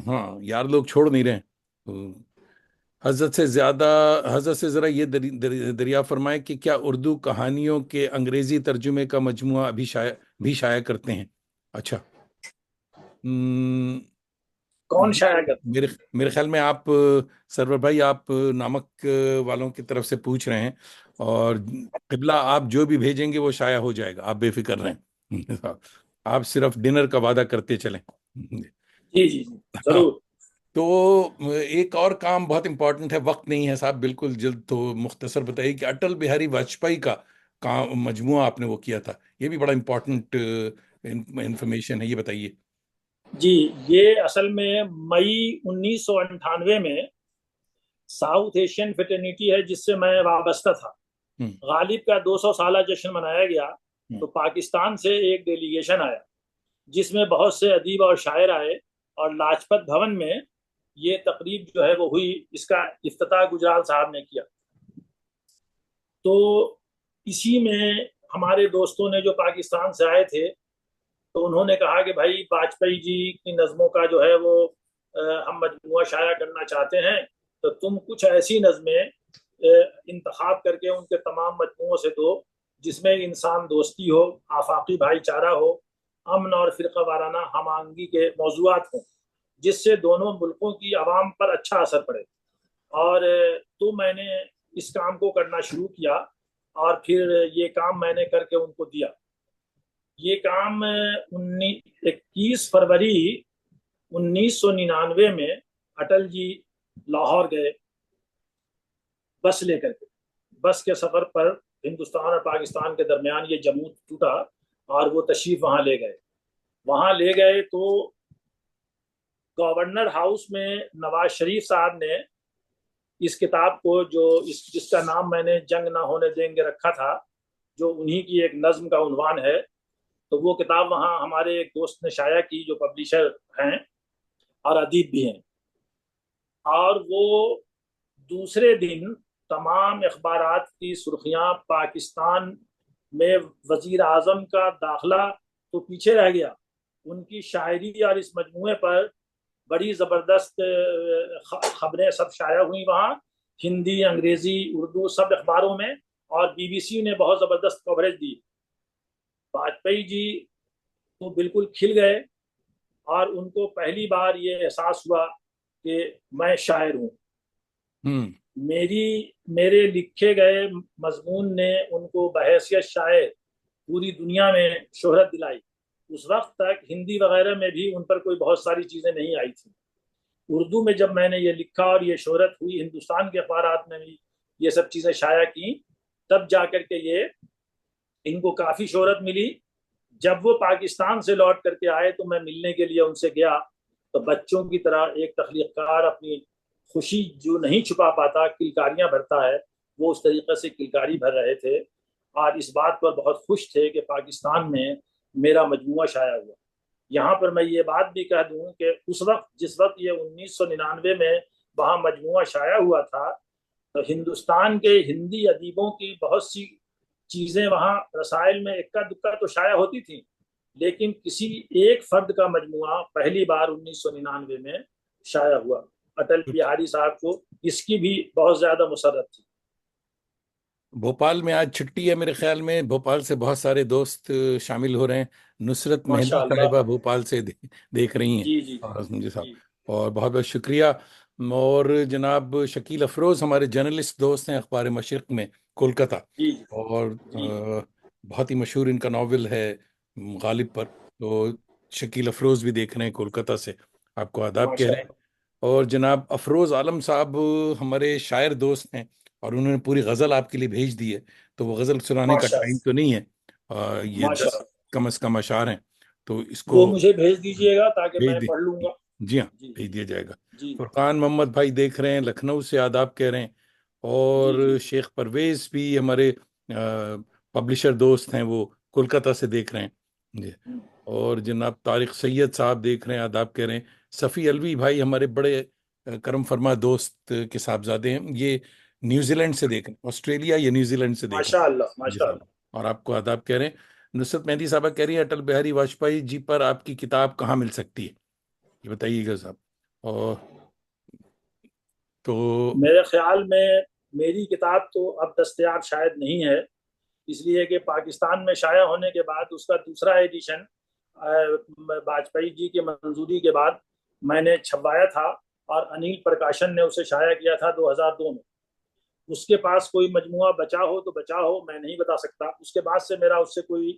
ہاں یار لوگ چھوڑ نہیں رہے ہیں۔ حضرت سے ذرا یہ دریا فرمائے کہ کیا اردو کہانیوں کے انگریزی ترجمے کا مجموعہ بھی شائع کرتے ہیں؟ اچھا، کون شائع کرتا؟ میرے خیال میں آپ سرور بھائی، آپ نامک والوں کی طرف سے پوچھ رہے ہیں، اور قبلہ آپ جو بھی بھیجیں گے وہ شائع ہو جائے گا، آپ بے فکر رہیں۔ آپ صرف ڈنر کا وعدہ کرتے چلیں۔ جی جی جی، ہاں، ضرور۔ تو ایک اور کام بہت امپورٹنٹ ہے، وقت نہیں ہے صاحب، بالکل جلد، تو مختصر بتائیے کہ اٹل بہاری واجپئی کا کام مجموعہ آپ نے وہ کیا تھا، یہ بھی بڑا امپورٹنٹ انفارمیشن ہے، یہ بتائیے۔ جی، یہ اصل میں مئی 1998 میں ساؤتھ ایشین فیٹرنیٹی ہے جس سے میں وابستہ تھا، ہوں، غالب کا 200 سالہ جشن منایا گیا، ہوں، تو پاکستان سے ایک ڈیلیگیشن آیا جس میں بہت سے ادیب اور شاعر آئے، اور لاجپت بھون میں یہ تقریب جو ہے وہ ہوئی، اس کا افتتاح گجرال صاحب نے کیا۔ تو اسی میں ہمارے دوستوں نے جو پاکستان سے آئے تھے، تو انہوں نے کہا کہ بھائی واجپئی جی کی نظموں کا جو ہے وہ ہم مجموعہ شائع کرنا چاہتے ہیں، تو تم کچھ ایسی نظمیں انتخاب کر کے ان کے تمام مجموعوں سے دو جس میں انسان دوستی ہو، آفاقی بھائی چارہ ہو، امن اور فرقہ وارانہ ہم آہنگی کے موضوعات ہوں، جس سے دونوں ملکوں کی عوام پر اچھا اثر پڑے۔ اور تو میں نے اس کام کو کرنا شروع کیا، اور پھر یہ کام میں نے کر کے ان کو دیا۔ یہ کام 21 فروری 1999 میں اٹل جی لاہور گئے بس لے کر کے۔ بس کے سفر پر ہندوستان اور پاکستان کے درمیان یہ جمود ٹوٹا، اور وہ تشریف وہاں لے گئے تو گورنر ہاؤس میں نواز شریف صاحب نے اس کتاب کو، جس کا نام میں نے جنگ نہ ہونے دیں گے رکھا تھا، جو انہی کی ایک نظم کا عنوان ہے، تو وہ کتاب وہاں ہمارے ایک دوست نے شائع کی جو پبلیشر ہیں اور ادیب بھی ہیں، اور وہ دوسرے دن تمام اخبارات کی سرخیاں پاکستان میں وزیر اعظم کا داخلہ تو پیچھے رہ گیا، ان کی شاعری اور اس مجموعے پر بڑی زبردست خبریں سب شائع ہوئی وہاں، ہندی، انگریزی، اردو سب اخباروں میں، اور بی بی سی نے بہت زبردست کوریج دی۔ واجپئی جی تو بالکل کھل گئے، اور ان کو پہلی بار یہ احساس ہوا کہ میں شاعر ہوں۔ میرے لکھے گئے مضمون نے ان کو بحیثیت شاعر پوری دنیا میں شہرت دلائی۔ اس وقت تک ہندی وغیرہ میں بھی ان پر کوئی بہت ساری چیزیں نہیں آئی تھیں۔ اردو میں جب میں نے یہ لکھا اور یہ شہرت ہوئی، ہندوستان کے اخبارات میں بھی یہ سب چیزیں شائع کی، تب جا کر کے یہ ان کو کافی شہرت ملی۔ جب وہ پاکستان سے لوٹ کر کے آئے تو میں ملنے کے لیے ان سے گیا، تو بچوں کی طرح ایک تخلیق کار اپنی خوشی جو نہیں چھپا پاتا، کلکاریاں بھرتا ہے، وہ اس طریقے سے کلکاری بھر رہے تھے، اور اس بات پر بہت خوش تھے کہ پاکستان میں میرا مجموعہ شائع ہوا۔ یہاں پر میں یہ بات بھی کہہ دوں کہ اس وقت جس وقت یہ 1999 میں وہاں مجموعہ شائع ہوا تھا، تو ہندوستان کے ہندی ادیبوں کی بہت سی چیزیں وہاں رسائل میں اکا دکا تو شائع ہوتی تھیں، لیکن کسی ایک فرد کا مجموعہ پہلی بار 1999 میں شائع ہوا۔ اٹل بہاری صاحب کو اس کی بھی بہت زیادہ مسرت تھی۔ بھوپال میں آج چھٹی ہے میرے خیال میں، بھوپال سے بہت سارے دوست شامل ہو رہے ہیں۔ نصرت مہندی ماشاء اللہ۔ صاحبہ بھوپال سے دیکھ رہی ہیں، جی جی اور مجھے صاحب، جی اور بہت بہت شکریہ۔ اور جناب شکیل افروز ہمارے جرنلسٹ دوست ہیں اخبار مشرق میں، کولکتہ، جی اور جی بہت ہی مشہور ان کا ناول ہے غالب پر، تو شکیل افروز بھی دیکھ رہے ہیں کولکتہ سے، آپ کو آداب کہہ ماشاء رہے ہیں۔ اللہ اور جناب افروز عالم صاحب ہمارے شاعر دوست ہیں، اور انہوں نے پوری غزل آپ کے لیے بھیج دی ہے، تو وہ غزل سنانے کا ماشاء ٹائم اللہ تو نہیں ہے، یہ ماشاء 10 اللہ، کم از کم اشعار ہیں، تو اس کو وہ مجھے بھیج دیجئے گا تاکہ بھیج میں دی، پڑھ لوں گا۔ جی ہاں، جی بھیج دیا جائے گا۔ جی فرقان محمد بھائی دیکھ رہے ہیں، لکھنؤ سے آداب کہہ رہے ہیں، جی اور جی شیخ پرویز بھی ہمارے پبلشر دوست ہیں، وہ کولکتہ سے دیکھ رہے ہیں جی۔ اور جناب طارق سید صاحب دیکھ رہے ہیں، آداب کہہ رہے ہیں۔ صفی الوی بھائی ہمارے بڑے کرم فرما دوست کے صاحبزادے ہیں، یہ نیوزی لینڈ سے دیکھ رہے ہیں، آسٹریلیا یا نیوزی لینڈ سے دیکھ رہے ماشاء اللہ ہیں جی ماشاء صاحب، اللہ۔ اور آپ کو آداب کہہ رہے ہیں۔ نصرت مہندی صاحبہ کہہ رہی ہیں اٹل بہاری واجپئی جی پر آپ کی کتاب کہاں مل سکتی ہے، یہ بتائیے گا صاحب۔ اور تو میرے خیال میں میری کتاب تو اب دستیاب شاید نہیں ہے، اس لیے کہ پاکستان میں شائع ہونے کے بعد اس کا دوسرا ایڈیشن واجپئی جی کی منظوری کے بعد میں نے چھپوایا تھا، اور انیل پرکاشن نے اسے شائع کیا تھا 2002 میں۔ اس کے پاس کوئی مجموعہ بچا ہو تو بچا ہو، میں نہیں بتا سکتا، اس کے بعد سے میرا اس سے کوئی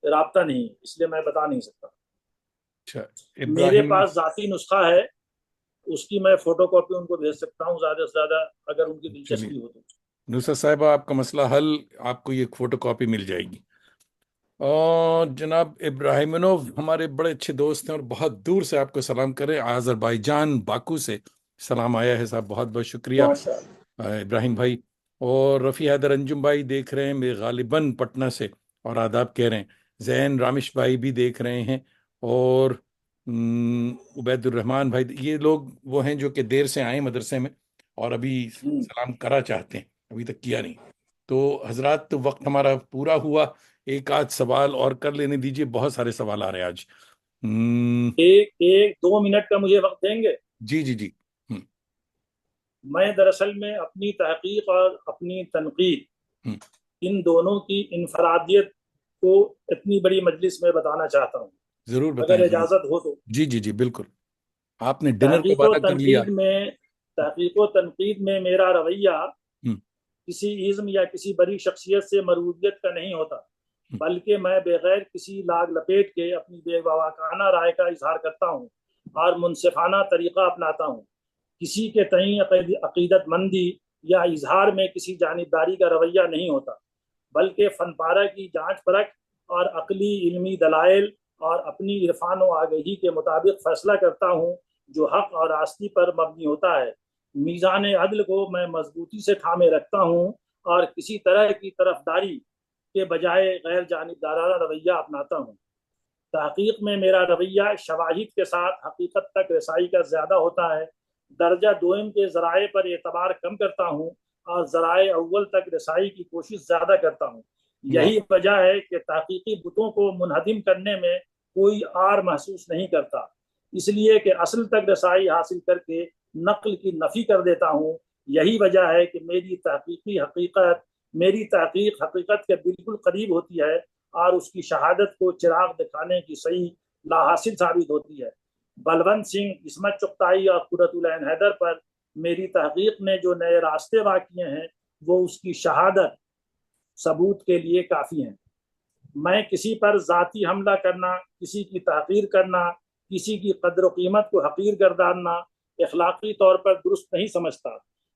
رابطہ نہیں، اس لیے میں بتا نہیں سکتا۔ اچھا، میرے ابراہیم، پاس ذاتی نسخہ ہے، اس کی میں فوٹو کاپی ان کو بھیج سکتا ہوں زیادہ سے زیادہ، اگر ان کی چلیے دلچسپی ہو تو۔ نصرت صاحبہ آپ کا مسئلہ حل، آپ کو یہ فوٹو کاپی مل جائے گی۔ اور جناب ابراہیمنوف ہمارے بڑے اچھے دوست ہیں، اور بہت دور سے آپ کو سلام کریں، آذربائیجان باکو سے سلام آیا ہے صاحب، بہت بہت شکریہ ماشاء اللہ ابراہیم بھائی۔ اور رفیع حیدر انجم بھائی دیکھ رہے ہیں میرے غالباً پٹنہ سے، اور آداب کہہ رہے ہیں۔ زین رامش بھائی بھی دیکھ رہے ہیں، اور عبید الرحمان بھائی، یہ لوگ وہ ہیں جو کہ دیر سے آئے مدرسے میں، اور ابھی سلام کرا چاہتے ہیں، ابھی تک کیا نہیں۔ تو حضرات وقت ہمارا پورا ہوا، ایک آدھ سوال اور کر لینے دیجیے، بہت سارے سوال آ رہے ہیں آج۔ ایک دو منٹ کا مجھے وقت دیں گے؟ جی جی جی۔ میں دراصل میں اپنی تحقیق اور اپنی تنقید، ان دونوں کی انفرادیت کو اتنی بڑی مجلس میں بتانا چاہتا ہوں، ضرور اگر بتائیں ضرور۔ اجازت ہو تو۔ جی جی جی بالکل، آپ نے ڈنر کا تحقیق و وعدہ کر لیا۔ تنقید میں تحقیق و تنقید میں میرا رویہ کسی ازم یا کسی بڑی شخصیت سے مرودیت کا نہیں ہوتا، بلکہ میں بغیر کسی لاگ لپیٹ کے اپنی بے باوقانہ رائے کا اظہار کرتا ہوں اور منصفانہ طریقہ اپناتا ہوں۔ کسی کے تئیں عقیدت مندی یا اظہار میں کسی جانبداری کا رویہ نہیں ہوتا، بلکہ فن پارہ کی جانچ پرکھ اور عقلی علمی دلائل اور اپنی عرفان و آگہی کے مطابق فیصلہ کرتا ہوں جو حق اور راستی پر مبنی ہوتا ہے۔ میزان عدل کو میں مضبوطی سے تھامے رکھتا ہوں، اور کسی طرح کی طرفداری کے بجائے غیر جانبدارانہ رویہ اپناتا ہوں۔ تحقیق میں میرا رویہ شواہد کے ساتھ حقیقت تک رسائی کا زیادہ ہوتا ہے، درجہ دوئم کے ذرائع پر اعتبار کم کرتا ہوں، اور ذرائع اول تک رسائی کی کوشش زیادہ کرتا ہوں. یہی واہ وجہ ہے کہ تحقیقی بتوں کو منہدم کرنے میں کوئی آر محسوس نہیں کرتا، اس لیے کہ اصل تک رسائی حاصل کر کے نقل کی نفی کر دیتا ہوں. یہی وجہ ہے کہ میری تحقیق حقیقت کے بالکل قریب ہوتی ہے اور اس کی شہادت کو چراغ دکھانے کی صحیح لاحاصل ثابت ہوتی ہے. بلونت سنگھ، عصمت چغتائی اور قرۃ العین حیدر پر میری تحقیق نے جو نئے راستے واقع ہیں وہ اس کی شہادت ثبوت کے لیے کافی ہیں. میں کسی پر ذاتی حملہ کرنا، کسی کی تحقیر کرنا، کسی کی قدر و قیمت کو حقیر گرداننا اخلاقی طور پر درست نہیں سمجھتا،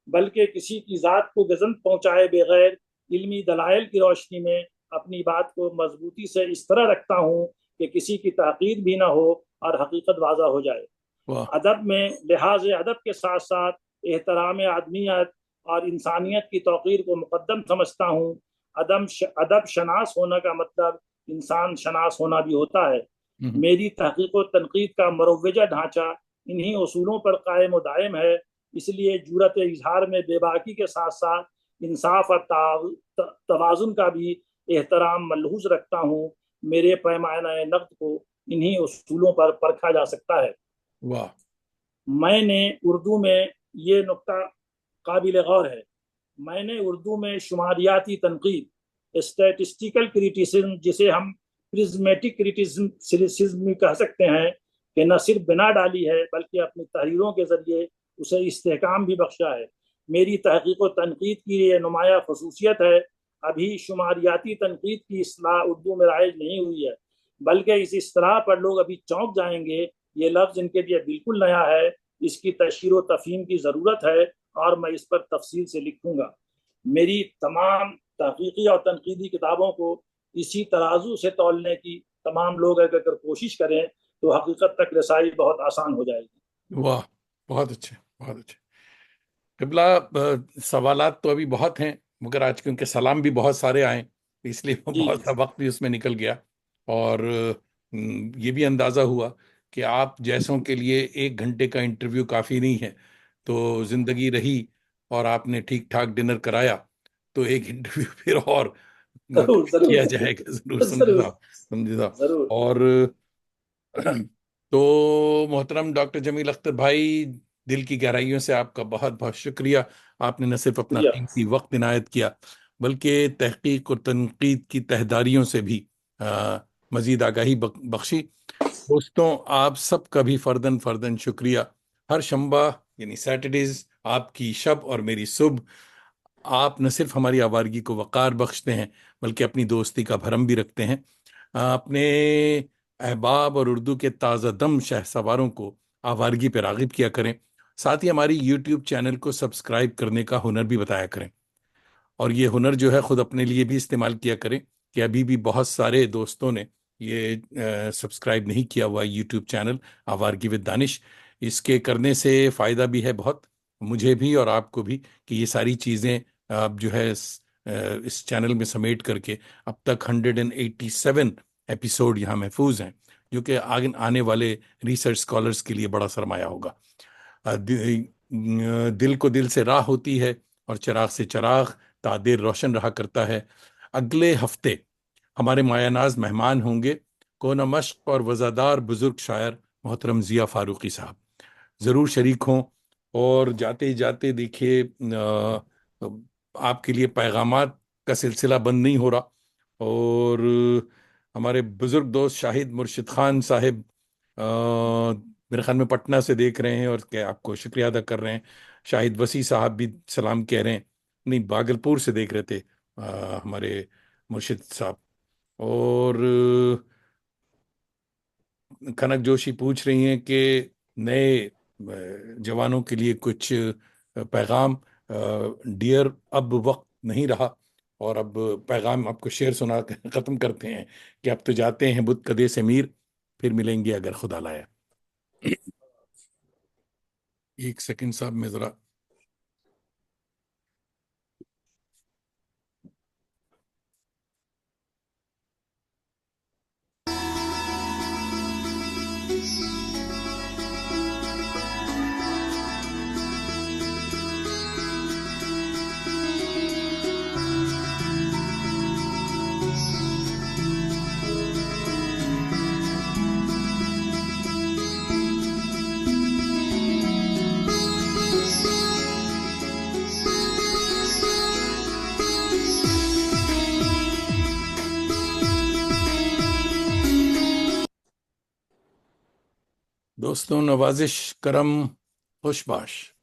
بلکہ کسی کی ذات کو گزند پہنچائے بغیر علمی دلائل کی روشنی میں اپنی بات کو مضبوطی سے اس طرح رکھتا ہوں کہ کسی کی تحقیر بھی نہ ہو اور حقیقت واضح ہو جائے. واہ ادب میں لحاظ ادب کے ساتھ ساتھ احترام آدمیت اور انسانیت کی توقیر کو مقدم سمجھتا ہوں. ادب شناس ہونا کا مطلب انسان شناس ہونا بھی ہوتا ہے. میری تحقیق و تنقید کا مروجہ ڈھانچہ انہی اصولوں پر قائم و دائم ہے. اس لیے جرأت اظہار میں بے باکی کے ساتھ ساتھ انصاف اور توازن کا بھی احترام ملحوظ رکھتا ہوں. میرے پیمانہ نقد کو انہی اصولوں پر پرکھا جا سکتا ہے. واہ میں نے اردو میں یہ نقطہ قابل غور ہے، میں نے اردو میں شماریاتی تنقید، اسٹیٹسٹیکل کریٹیسزم، جسے ہم پرزمیٹک کریٹیسزم بھی کہہ سکتے ہیں، کہ نہ صرف بنا ڈالی ہے بلکہ اپنی تحریروں کے ذریعے اسے استحکام بھی بخشا ہے. میری تحقیق و تنقید کی یہ نمایاں خصوصیت ہے. ابھی شماریاتی تنقید کی اصطلاح اردو میں رائج نہیں ہوئی ہے، بلکہ اس اصطلاح پر لوگ ابھی چونک جائیں گے. یہ لفظ ان کے لیے بالکل نیا ہے، اس کی تشہیر و تفہیم کی ضرورت ہے اور میں اس پر تفصیل سے لکھوں گا. میری تمام تحقیقی اور تنقیدی کتابوں کو اسی ترازو سے تولنے کی تمام لوگ اگر کوشش کریں تو حقیقت تک رسائی بہت آسان ہو جائے گی. واہ بہت اچھے بہت اچھے. قبلہ سوالات تو ابھی بہت ہیں، مگر آج کیونکہ سلام بھی بہت سارے آئے اس لیے بہت سا وقت بھی اس میں نکل گیا، اور یہ بھی اندازہ ہوا کہ آپ جیسوں کے لیے 1 گھنٹے کا انٹرویو کافی نہیں ہے. تو زندگی رہی اور آپ نے ٹھیک ٹھاک ڈنر کرایا تو ایک انٹرویو پھر اور کیا جائے گا ضرور. سمجھے صاحب. ضرور. اور تو محترم ڈاکٹر جمیل اختر بھائی، دل کی گہرائیوں سے آپ کا بہت بہت شکریہ. آپ نے نہ صرف اپنا قیمتی وقت عنایت کیا بلکہ تحقیق اور تنقید کی تہداریوں سے بھی مزید آگاہی بخشی. دوستوں، آپ سب کا بھی فردن فردن شکریہ. ہر شنبہ یعنی سیٹرڈیز آپ کی شب اور میری صبح، آپ نہ صرف ہماری آوارگی کو وقار بخشتے ہیں بلکہ اپنی دوستی کا بھرم بھی رکھتے ہیں. اپنے احباب اور اردو کے تازہ دم شہ سواروں کو آوارگی پہ راغب کیا کریں. ساتھ ہی ہماری یوٹیوب چینل کو سبسکرائب کرنے کا ہنر بھی بتایا کریں، اور یہ ہنر جو ہے خود اپنے لیے بھی استعمال کیا کریں، کہ ابھی بھی بہت سارے دوستوں نے یہ سبسکرائب نہیں کیا ہوا یوٹیوب چینل آوارگی ود دانش. اس کے کرنے سے فائدہ بھی ہے بہت مجھے بھی اور آپ کو بھی، کہ یہ ساری چیزیں اب جو ہے اس چینل میں سمیٹ کر کے اب تک 187 ایپیسوڈ یہاں محفوظ ہیں، جو کہ آنے والے ریسرچ اسکالرس کے لیے بڑا سرمایہ ہوگا. دل کو دل سے راہ ہوتی ہے اور چراغ سے چراغ تا دیر روشن رہا کرتا ہے. اگلے ہفتے ہمارے مایہ ناز مہمان ہوں گے کونہ مشق اور وزادار بزرگ شاعر محترم ضیاء فاروقی صاحب. ضرور شریک ہوں. اور جاتے جاتے دیکھیے آپ کے لیے پیغامات کا سلسلہ بند نہیں ہو رہا، اور ہمارے بزرگ دوست شاہد مرشد خان صاحب میرے خیال میں پٹنہ سے دیکھ رہے ہیں اور کہ آپ کو شکریہ ادا کر رہے ہیں. شاہد وسیع صاحب بھی سلام کہہ رہے ہیں، نہیں باگلپور سے دیکھ رہے تھے ہمارے مرشد صاحب. اور کھنک جوشی پوچھ رہی ہیں کہ نئے جوانوں کے لیے کچھ پیغام. ڈیئر، اب وقت نہیں رہا اور اب پیغام آپ کو شعر سنا کے ختم کرتے ہیں کہ اب تو جاتے ہیں بت کدے سے میر، پھر ملیں گے اگر خدا لایا. ایک سیکنڈ صاحب، میں ذرا دوستوں، نوازش کرم، خوش باش.